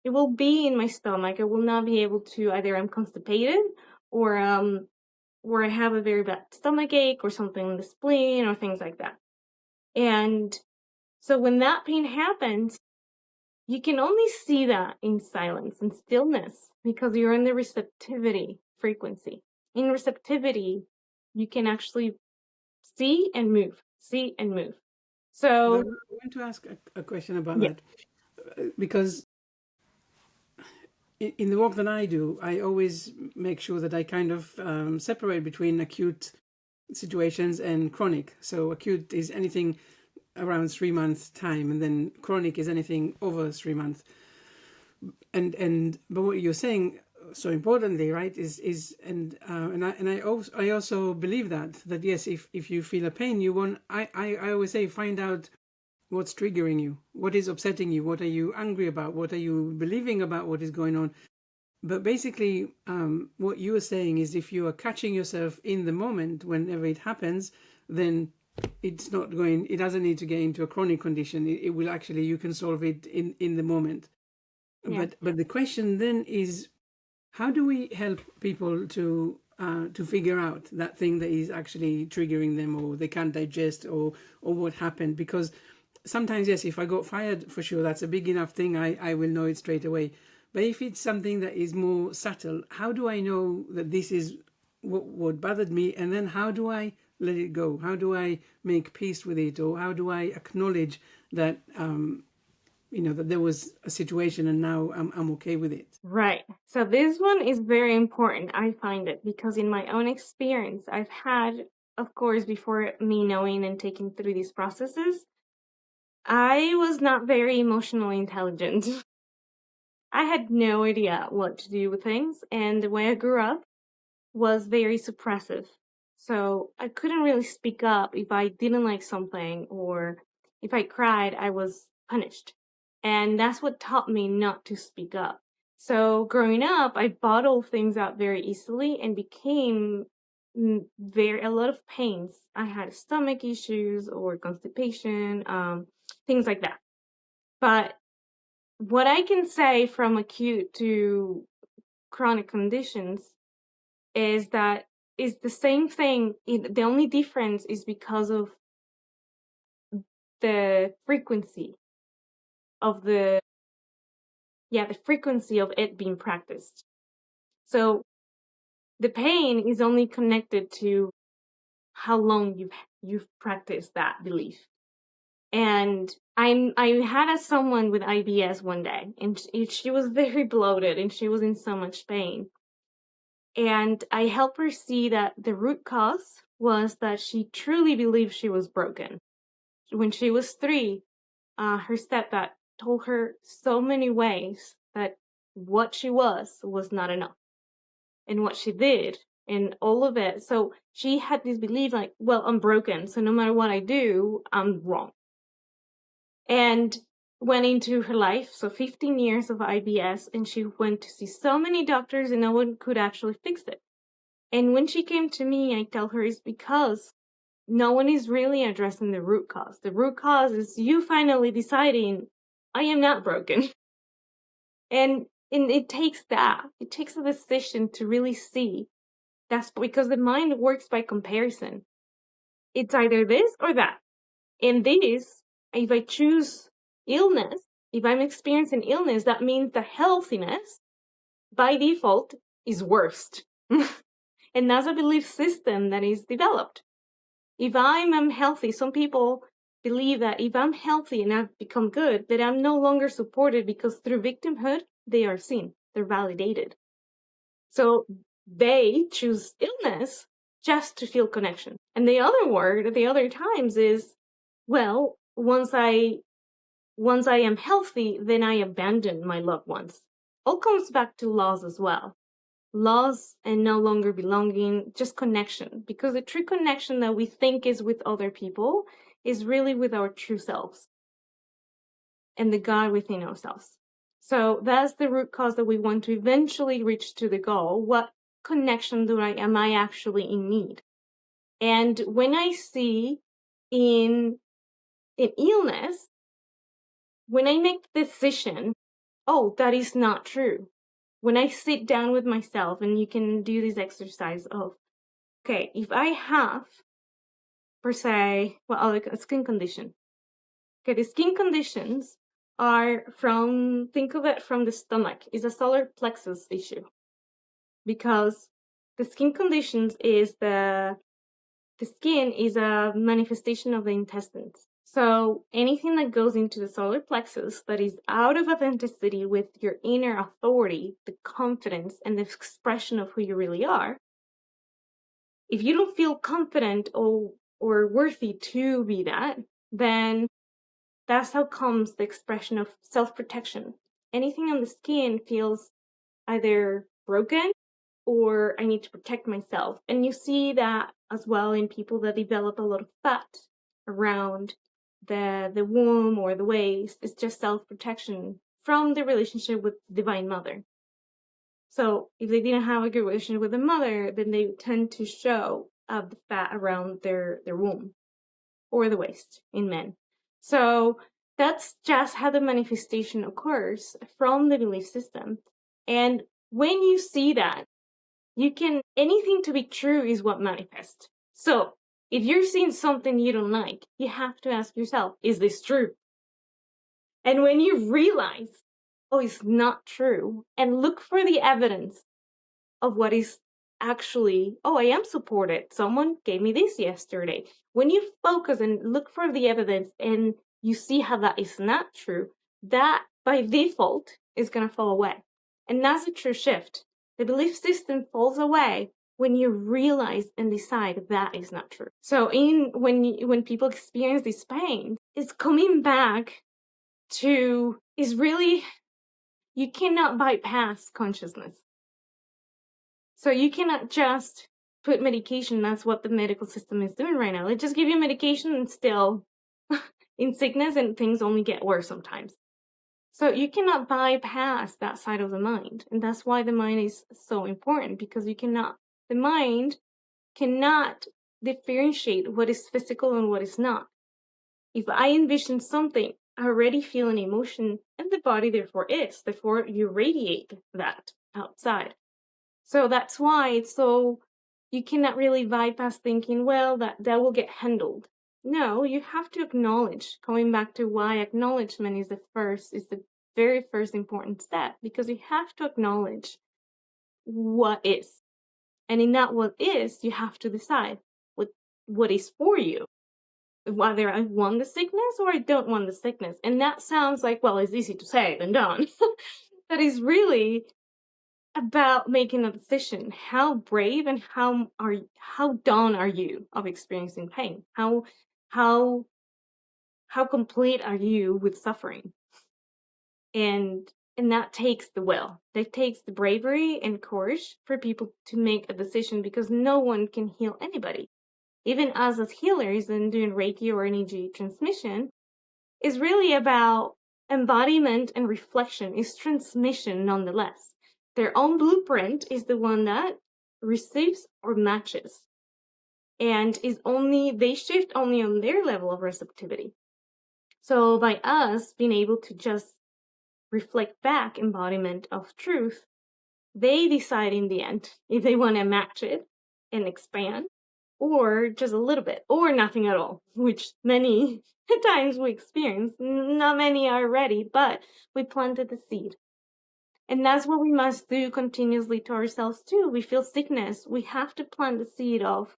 it will be in my stomach. I will not be able to, either I'm constipated or I have a very bad stomach ache or something in the spleen or things like that. And so when that pain happens, you can only see that in silence and stillness because you're in the receptivity frequency. In receptivity, you can actually see and move, see and move. But I So, want to ask a question about yeah. that, because in the work that I do, I always make sure that I kind of separate between acute situations and chronic. So acute is anything around 3 months time, and then chronic is anything over 3 months. And but what you're saying so importantly, right, is and I also believe that yes, if you feel a pain, you want I always say find out what's triggering you, what is upsetting you, what are you angry about, what are you believing about what is going on. But basically, what you are saying is if you are catching yourself in the moment whenever it happens, then it's not going, it doesn't need to get into a chronic condition. It will actually, you can solve it in the moment. Yeah. But the question then is, how do we help people to figure out that thing that is actually triggering them, or they can't digest, or what happened? Because sometimes, yes, if I got fired, for sure, that's a big enough thing, I will know it straight away. But if it's something that is more subtle, how do I know that this is what bothered me? And then how do I let it go? How do I make peace with it? Or how do I acknowledge that, that there was a situation and now I'm okay with it? Right. So this one is very important, I find it, because in my own experience, I've had, of course, before me knowing and taking through these processes, I was not very emotionally intelligent. I had no idea what to do with things, and the way I grew up was very suppressive. So I couldn't really speak up if I didn't like something, or if I cried, I was punished. And that's what taught me not to speak up. So growing up, I bottled things out very easily and became a lot of pains. I had stomach issues or constipation, things like that. But what I can say from acute to chronic conditions is that it's the same thing. The only difference is because of the frequency of the frequency of it being practiced. So the pain is only connected to how long you've practiced that belief. And I had someone with IBS one day, and she was very bloated and she was in so much pain. And I helped her see that the root cause was that she truly believed she was broken. When she was 3, her stepdad told her so many ways that what she was not enough, and what she did, and all of it. So she had this belief like, well, I'm broken, so no matter what I do, I'm wrong. And went into her life, so 15 years of IBS, and she went to see so many doctors and no one could actually fix it. And when she came to me, I tell her it's because no one is really addressing the root cause. The root cause is you finally deciding, I am not broken. And it takes that. It takes a decision to really see. That's because the mind works by comparison. It's either this or that. And this, if I choose illness, if I'm experiencing illness, that means the healthiness, by default, is worst. And that's a belief system that is developed. If I'm unhealthy, some people believe that if I'm healthy and I've become good, that I'm no longer supported because through victimhood, they are seen, they're validated. So they choose illness just to feel connection. And the other times is, well, once I am healthy, then I abandon my loved ones. All comes back to loss as well. Loss and no longer belonging, just connection. Because the true connection that we think is with other people is really with our true selves and the God within ourselves. So that's the root cause that we want to eventually reach to the goal. What connection am I actually in need? And when I see in illness, when I make the decision, oh, that is not true. When I sit down with myself, and you can do this exercise of, okay, if I have, per se, a skin condition. Okay, the skin conditions are think of it from the stomach. It's a solar plexus issue. Because the skin conditions is the skin is a manifestation of the intestines. So anything that goes into the solar plexus that is out of authenticity with your inner authority, the confidence and the expression of who you really are, if you don't feel confident or worthy to be that, then that's how comes the expression of self-protection. Anything on the skin feels either broken or I need to protect myself. And you see that as well in people that develop a lot of fat around the womb or the waist. It's just self-protection from the relationship with Divine Mother. So if they didn't have a good relationship with the mother, then they tend to show the fat around their womb. or the waist in men. So that's just how the manifestation occurs from the belief system. And when you see that, anything to be true is what manifests. So if you're seeing something you don't like, you have to ask yourself, is this true? And when you realize, oh, it's not true, and look for the evidence of what is actually, oh, I am supported. Someone gave me this yesterday. When you focus and look for the evidence and you see how that is not true, that by default is going to fall away. And that's a true shift. The belief system falls away when you realize and decide that is not true. So when people experience this pain, it's coming back to, is really, you cannot bypass consciousness. So you cannot just put medication. That's what the medical system is doing right now. They just give you medication and still in sickness, and things only get worse sometimes. So you cannot bypass that side of the mind. And that's why the mind is so important, because the mind cannot differentiate what is physical and what is not. If I envision something, I already feel an emotion, and the body therefore you radiate that outside. So that's why you cannot really bypass thinking, well, that will get handled. No, you have to acknowledge, coming back to why acknowledgement is the very first important step, because you have to acknowledge what is. And in that what is, you have to decide what is for you. Whether I want the sickness or I don't want the sickness. And that sounds like, well, it's easy to say than done. That is really about making a decision. How brave and how done are you of experiencing pain? How complete are you with suffering? And that takes the will. That takes the bravery and courage for people to make a decision, because no one can heal anybody. Even us as healers and doing Reiki or energy transmission is really about embodiment and reflection, is transmission nonetheless. Their own blueprint is the one that receives or matches, and they shift only on their level of receptivity. So by us being able to just reflect back embodiment of truth, they decide in the end if they want to match it and expand, or just a little bit, or nothing at all, which many times we experience. Not many are ready, but we planted the seed. And that's what we must do continuously to ourselves too. We feel sickness. We have to plant the seed of,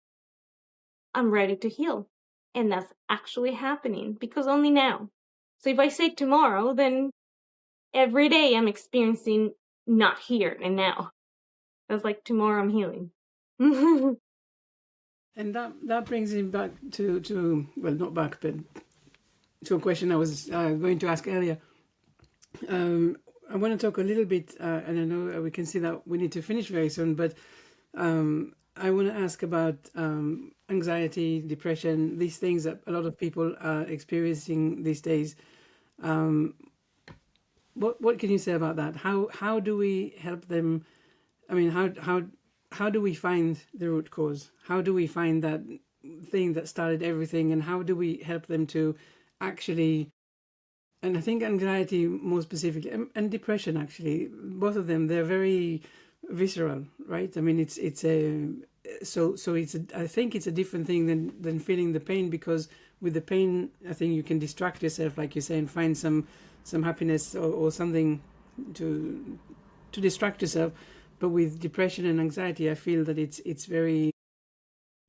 I'm ready to heal. And that's actually happening, because only now. So if I say tomorrow, then every day I'm experiencing not here and now. That's like tomorrow I'm healing. And that brings me back to well, not back, but to a question I was going to ask earlier. I want to talk a little bit, and I know we can see that we need to finish very soon, but I want to ask about anxiety, depression, these things that a lot of people are experiencing these days. What can you say about that? How do we help them? I mean, how do we find the root cause? How do we find that thing that started everything, and how do we help them to actually? And I think anxiety more specifically, and depression actually, both of them, they're very visceral, right? I mean, I think it's a different thing than feeling the pain, because with the pain, I think you can distract yourself, like you say, and find some happiness or something to distract yourself. But with depression and anxiety, I feel that it's very,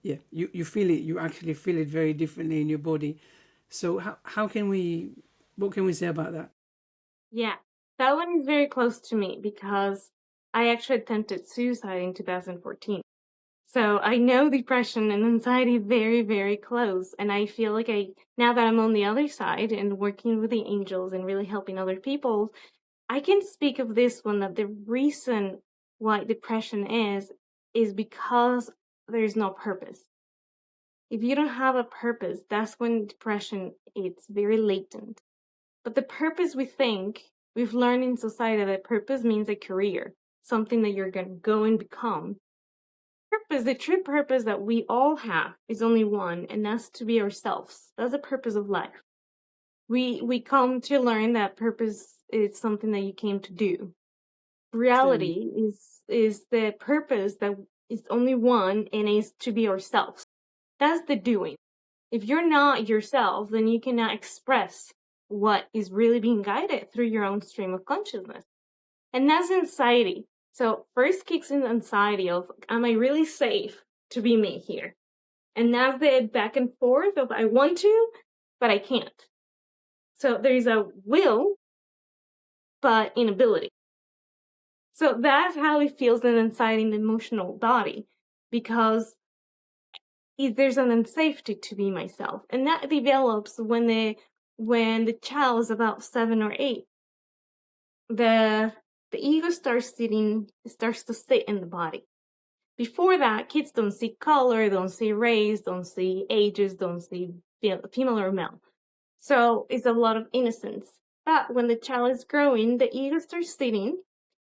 you feel it, you actually feel it very differently in your body. So what can we say about that? Yeah, that one is very close to me, because I actually attempted suicide in 2014. So I know depression and anxiety very, very close. And I feel like now that I'm on the other side and working with the angels and really helping other people, I can speak of this one, that the reason why depression is because there's no purpose. If you don't have a purpose, that's when depression, it's very latent. But the purpose, we've learned in society that purpose means a career, something that you're going to go and become. purpose, the true purpose that we all have is only one, and that's to be ourselves. That's the purpose of life. We come to learn that purpose is something that you came to do. Reality is the purpose that is only one, and is to be ourselves. That's the doing. If you're not yourself, then you cannot express what is really being guided through your own stream of consciousness. And that's anxiety. So first kicks in anxiety of, am I really safe to be me here? And that's the back and forth of, I want to, but I can't. So there's a will, but inability. So that's how it feels in anxiety in the emotional body, because there's an unsafety to be myself. And that develops when the child is about 7 or 8. The ego starts to sit in the body. Before that, kids don't see color, don't see race, don't see ages, don't see female or male. So it's a lot of innocence. But when the child is growing, the ego starts sitting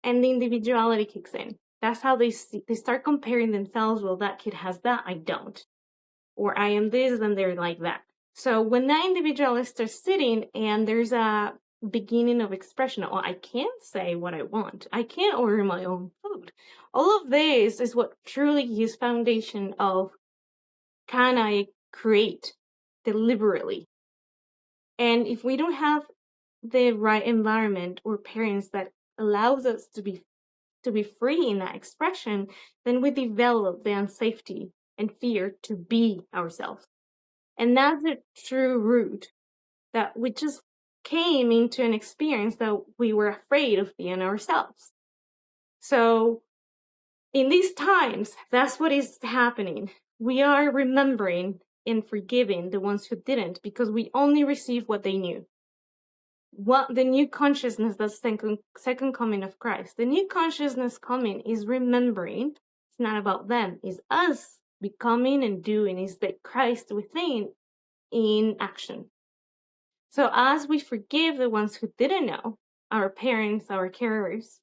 and the individuality kicks in. That's how they start comparing themselves. Well, that kid has that, I don't. Or I am this and they're like that. So when that individuality starts sitting and there's a beginning of expression, oh, I can't say what I want. I can't order my own food. All of this is what truly is foundation of, can I create deliberately? And if we don't have the right environment or parents that allows us to be free in that expression, then we develop the unsafety and fear to be ourselves. And that's the true root, that we just came into an experience that we were afraid of being ourselves. So in these times, that's what is happening. We are remembering and forgiving the ones who didn't, because we only received what they knew. What the new consciousness, the second coming of Christ, the new consciousness coming is remembering. It's not about them, it's us becoming and doing, is the Christ within in action. So as we forgive the ones who didn't know, our parents, our carers,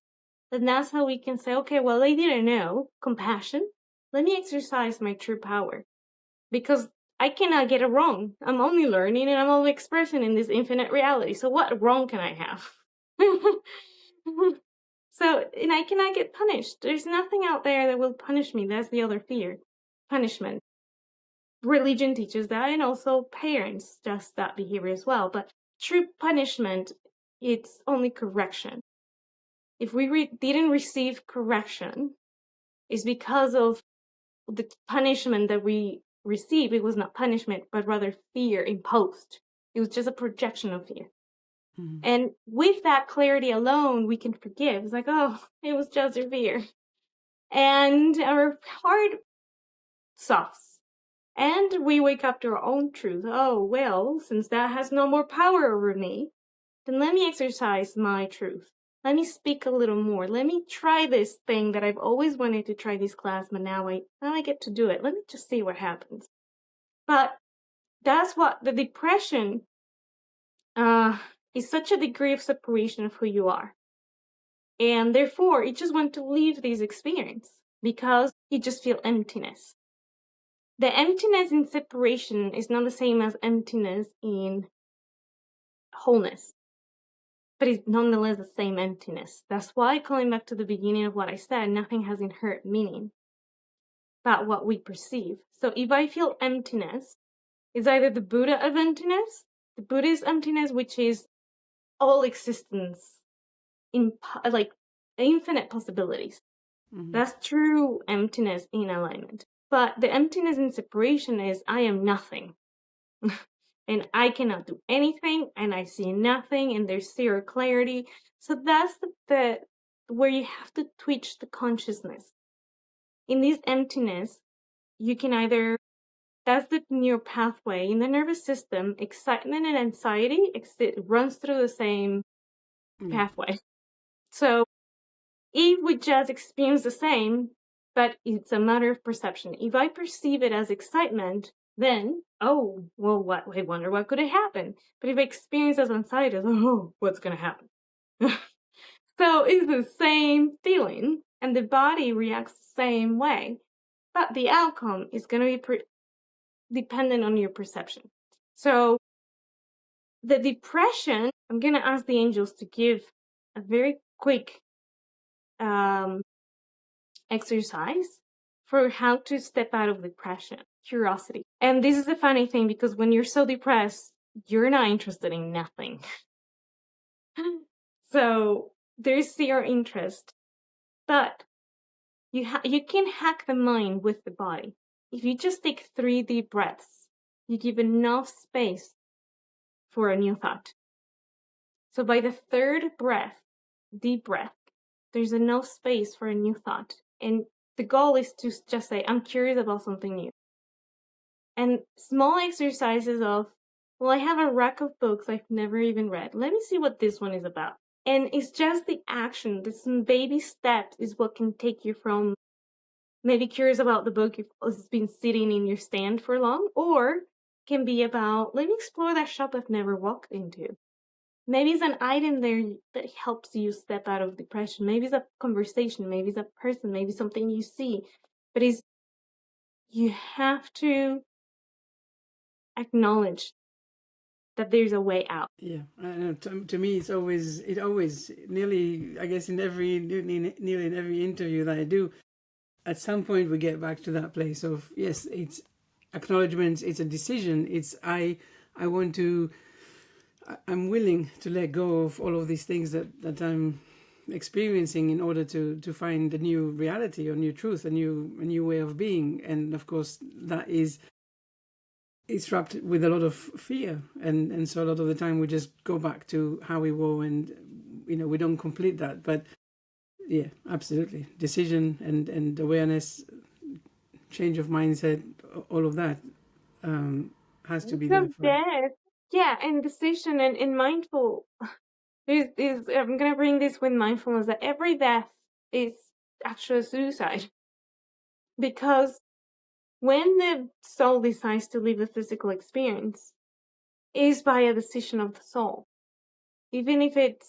then that's how we can say, okay, well, they didn't know. Compassion. Let me exercise my true power. Because I cannot get it wrong. I'm only learning and I'm only expressing in this infinite reality. So what wrong can I have? So, and I cannot get punished. There's nothing out there that will punish me. That's the other fear. Punishment. Religion teaches that, and also parents just that behavior as well. But true punishment, it's only correction. If we didn't receive correction, it's because of the punishment that we received. It was not punishment, but rather fear imposed. It was just a projection of fear. Mm-hmm. And with that clarity alone, we can forgive. It's like, oh, it was just your fear. And our heart softens. And we wake up to our own truth. Oh, well, since that has no more power over me, then let me exercise my truth. Let me speak a little more. Let me try this thing that I've always wanted to try this class, but now I get to do it. Let me just see what happens. But that's what the depression is, such a degree of separation of who you are. And therefore, you just want to leave this experience because you just feel emptiness. The emptiness in separation is not the same as emptiness in wholeness, but it's nonetheless the same emptiness. That's why, calling back to the beginning of what I said, nothing has inherent meaning but what we perceive. So if I feel emptiness, it's either the Buddha of emptiness, the Buddhist emptiness, which is all existence, like infinite possibilities. Mm-hmm. That's true emptiness in alignment. But the emptiness in separation is, I am nothing. And I cannot do anything, and I see nothing, and there's zero clarity. So that's the where you have to twitch the consciousness. In this emptiness, you can either, that's the neural pathway. In the nervous system, excitement and anxiety runs through the same pathway. So if we just experience the same, but it's a matter of perception. If I perceive it as excitement, then, oh, well, I wonder what could have happened. But if I experience as anxiety, oh, what's going to happen? So it's the same feeling, and the body reacts the same way. but the outcome is going to be dependent on your perception. So the depression, I'm going to ask the angels to give a very quick exercise for how to step out of depression, curiosity. And this is the funny thing, because when you're so depressed, you're not interested in nothing. So there's zero interest. But you can hack the mind with the body. If you just take 3 deep breaths, you give enough space for a new thought. So by the 3rd breath, deep breath, there's enough space for a new thought. And the goal is to just say, I'm curious about something new. And small exercises of, well, I have a rack of books I've never even read. Let me see what this one is about. And it's just the action, this baby steps is what can take you from maybe curious about the book if it's been sitting in your stand for long, or can be about, let me explore that shop I've never walked into. Maybe it's an item there that helps you step out of depression. Maybe it's a conversation, maybe it's a person, maybe something you see. But you have to acknowledge that there's a way out. Yeah, I know. To me, it always nearly, I guess, nearly in every interview that I do, at some point we get back to that place of, yes, it's acknowledgement, it's a decision, it's I'm willing to let go of all of these things that I'm experiencing in order to find a new reality or new truth, a new way of being. And of course that is wrapped with a lot of fear, and so a lot of the time we just go back to how we were, and we don't complete that. But yeah, absolutely, decision and awareness, change of mindset, all of that has to be there for us. Yeah, and decision and mindful. I'm gonna bring this with mindfulness, that every death is actually suicide, because when the soul decides to leave a physical experience, is by a decision of the soul. Even if it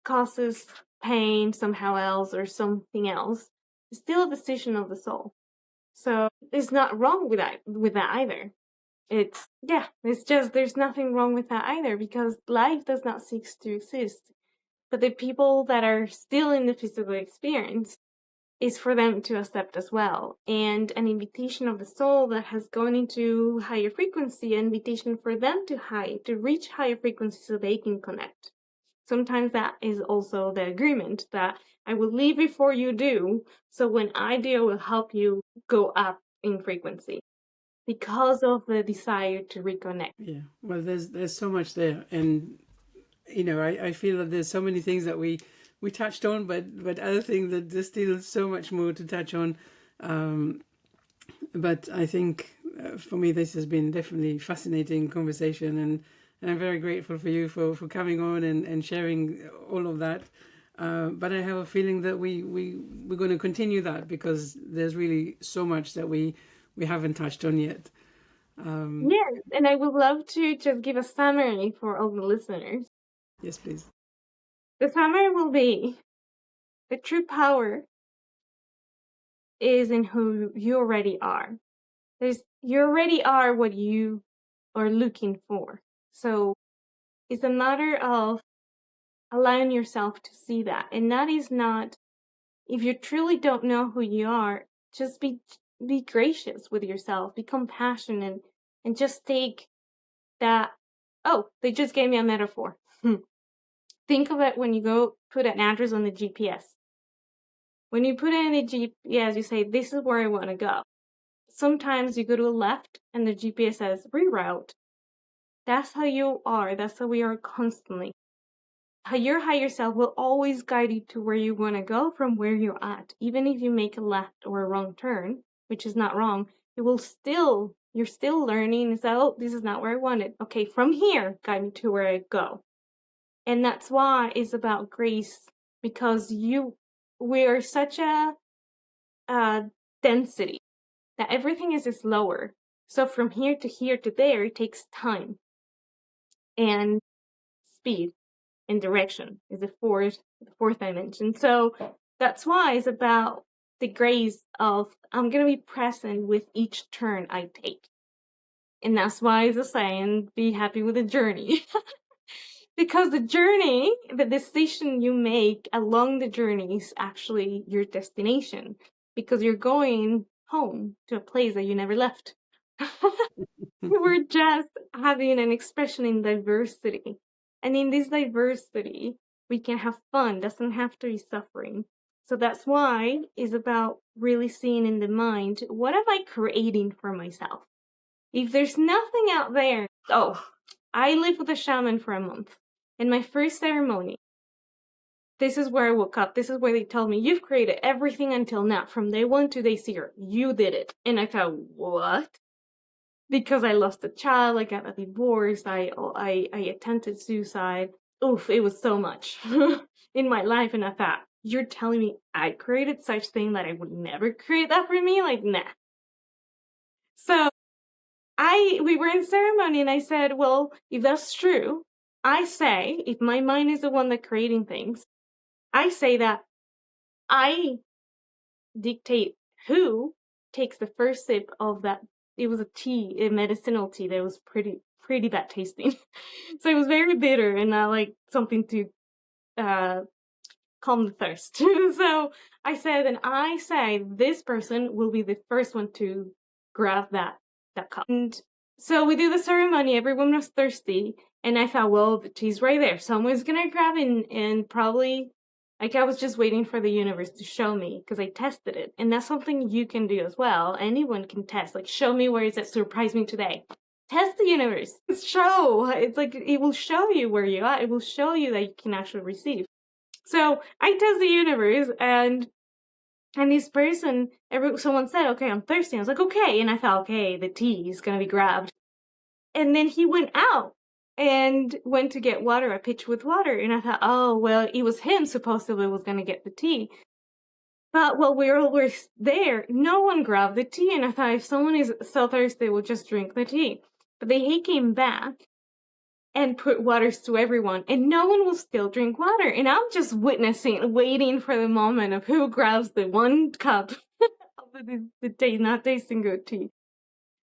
causes pain somehow else or something else, it's still a decision of the soul. So it's not wrong with that either. It's just, there's nothing wrong with that either, because life does not cease to exist. But the people that are still in the physical experience, is for them to accept as well. And an invitation of the soul that has gone into higher frequency, an invitation for them to reach higher frequency so they can connect. Sometimes that is also the agreement that I will leave before you do, so when I do, I will help you go up in frequency, because of the desire to reconnect. Yeah, well, there's so much there, and I feel that there's so many things that we touched on, but other things that there's still so much more to touch on. But I think for me, this has been definitely fascinating conversation, and I'm very grateful for you for coming on and sharing all of that. But I have a feeling that we're going to continue that, because there's really so much that we haven't touched on yet. Yes, and I would love to just give a summary for all the listeners. Yes, please. The summary will be, the true power is in who you already are. You already are what you are looking for. So it's a matter of allowing yourself to see that. And that is not, if you truly don't know who you are, just be gracious with yourself, be compassionate, and just take that. Oh, they just gave me a metaphor. Think of it when you go put an address on the GPS. When you put it in the GPS, you say, this is where I want to go. Sometimes you go to the left and the GPS says reroute. That's how you are. That's how we are constantly. Your higher self will always guide you to where you want to go from where you're at. Even if you make a left or a wrong turn, which is not wrong, you're still learning. It's like, oh, this is not where I wanted. Okay, from here, guide me to where I go. And that's why it's about grace, because we are such a density that everything is slower. So from here to there, it takes time and speed and direction is the fourth dimension. So that's why it's about the grace of I'm going to be present with each turn I take. And that's why it's a saying, be happy with the journey. Because the journey, the decision you make along the journey is actually your destination. Because you're going home to a place that you never left. We're just having an expression in diversity. And in this diversity, we can have fun. Doesn't have to be suffering. So that's why it's about really seeing in the mind, what am I creating for myself? If there's nothing out there, I lived with a shaman for a month. In my first ceremony, this is where I woke up. This is where they told me, you've created everything until now, from day 1 to day 0. You did it. And I thought, what? Because I lost a child, I got a divorce, I attempted suicide. Oof, it was so much in my life. And I thought, you're telling me I created such thing that I would never create that for me? Like, nah. So we were in ceremony and I said, well, if that's true, I say, if my mind is the one that's creating things, I say that I dictate who takes the first sip of that. It was a medicinal tea that was pretty bad tasting. So it was very bitter and not like something to calm the thirst. So I said, and I say this person will be the first one to grab that cup. And so we do the ceremony, everyone was thirsty, and I thought, well, the tea's right there. Someone's gonna grab it and probably, like, I was just waiting for the universe to show me, because I tested it. And that's something you can do as well. Anyone can test, like, show me where it's at, surprise me today. Test the universe. It's like, it will show you where you are. It will show you that you can actually receive. So I test the universe, and this person, someone said, okay, I'm thirsty. I was like, okay. And I thought, okay, the tea is going to be grabbed. And then he went out and went to get water, a pitcher with water. And I thought, oh, well, it was him supposedly was going to get the tea. But while we were there, no one grabbed the tea. And I thought, if someone is so thirsty, we'll just drink the tea. But then he came back and put waters to everyone, and no one will still drink water. And I'm just waiting for the moment of who grabs the 1 cup of the tea, not tasting good tea.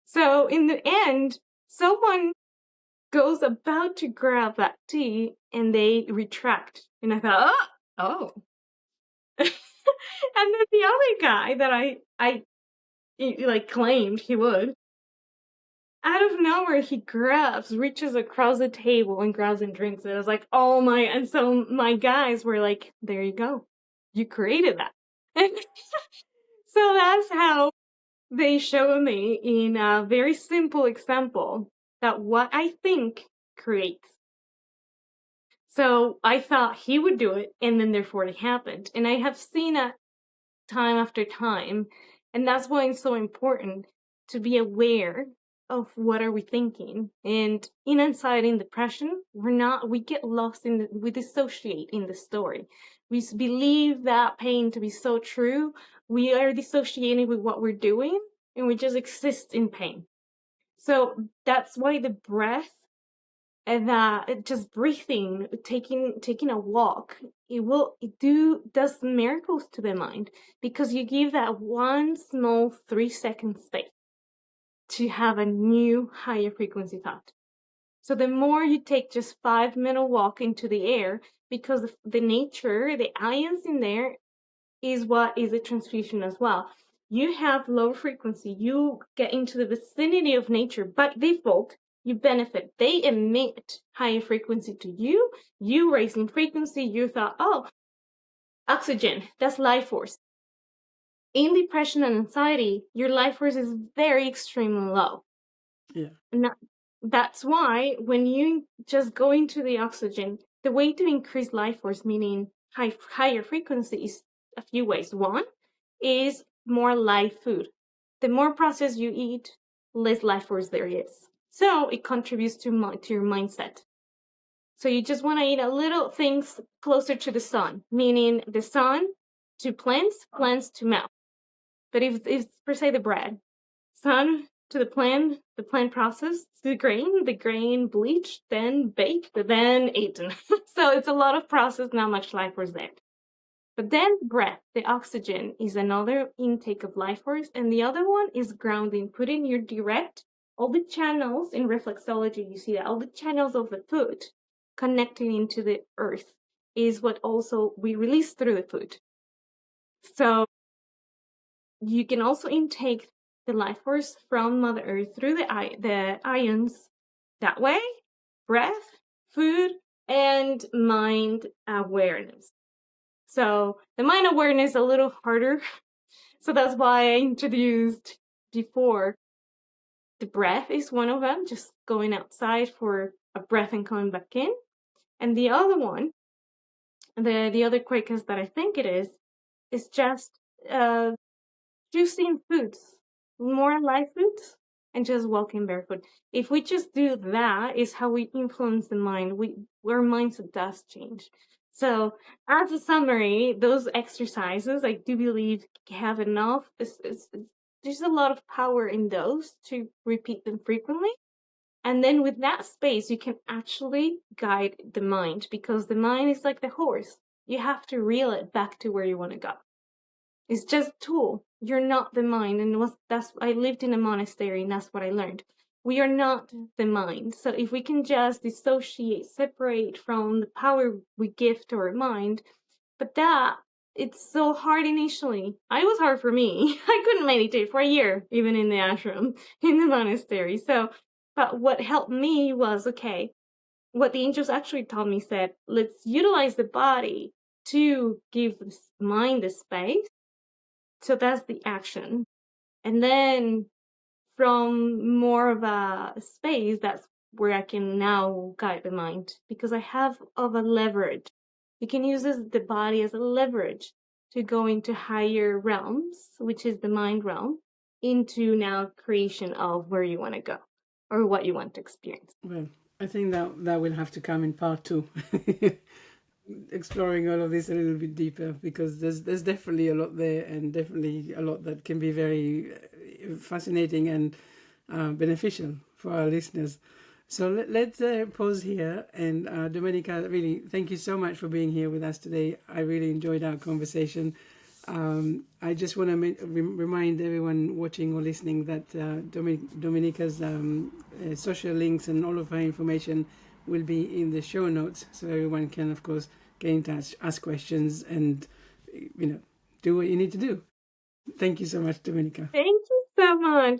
So in the end, someone goes about to grab that tea, and they retract. And I thought, oh. And then the other guy that I like claimed he would, out of nowhere, he reaches across the table and grabs and drinks it. I was like, oh my, and so my guys were like, there you go. You created that. So that's how they show me in a very simple example that what I think creates. So I thought he would do it, and then therefore it happened. And I have seen it time after time. And that's why it's so important to be aware of what are we thinking. And in anxiety and depression, we get lost we dissociate in the story. We believe that pain to be so true. We are dissociating with what we're doing, and we just exist in pain. So that's why the breath and that just breathing, taking a walk, it does miracles to the mind, because you give that one small 3-second space to have a new higher frequency thought. So the more you take just 5-minute walk into the air, because the nature, the ions in there is what is a transfusion as well. You have low frequency, you get into the vicinity of nature, by default, you benefit. They emit higher frequency to you. You raise in frequency. You thought, oh, oxygen, that's life force. In depression and anxiety, your life force is very extremely low. Yeah. And that's why when you just go into the oxygen, the way to increase life force, meaning higher frequency, is a few ways. One is more live food. The more processed you eat, less life force there is. So it contributes to your mindset. So you just want to eat a little things closer to the sun, meaning the sun to plants, plants to mouth. But if per se the bread, sun to the plant processed to the grain bleached, then baked, then eaten. So it's a lot of process, not much life force there. But then breath, the oxygen, is another intake of life force, and the other one is grounding, putting your direct, all the channels in reflexology, you see that all the channels of the foot connecting into the earth is what also we release through the foot. So you can also intake the life force from Mother Earth through the ions that way: breath, food, and mind awareness. So the mind awareness is a little harder. So that's why I introduced before. The breath is one of them, just going outside for a breath and coming back in. And the other one, the other quickest that I think it is just juicing foods, more live foods, and just walking barefoot. If we just do that, is how we influence the mind. Our mindset does change. So, as a summary, those exercises, I do believe, have enough. There's a lot of power in those to repeat them frequently. And then with that space, you can actually guide the mind, because the mind is like the horse. You have to reel it back to where you want to go. It's just a tool. You're not the mind. And I lived in a monastery, and that's what I learned. We are not the mind. So if we can just dissociate, separate from the power we give to our mind, but it's so hard initially. It was hard for me. I couldn't meditate for a year, even in the ashram, in the monastery. But what helped me was, okay, what the angels actually taught me said, let's utilize the body to give the mind the space. So that's the action. And then from more of a space, that's where I can now guide the mind, because I have of a leverage. You can use the body as a leverage to go into higher realms, which is the mind realm, into now creation of where you want to go or what you want to experience. Well, I think that will have to come in part 2. Exploring all of this a little bit deeper, because there's definitely a lot there, and definitely a lot that can be very fascinating and beneficial for our listeners. So let's pause here. And Domenica, really, thank you so much for being here with us today. I really enjoyed our conversation. I just want to remind everyone watching or listening that Domenica's social links and all of her information will be in the show notes, so everyone can, of course, get in touch, ask questions, and do what you need to do. Thank you so much, Domenica. Thank you so much.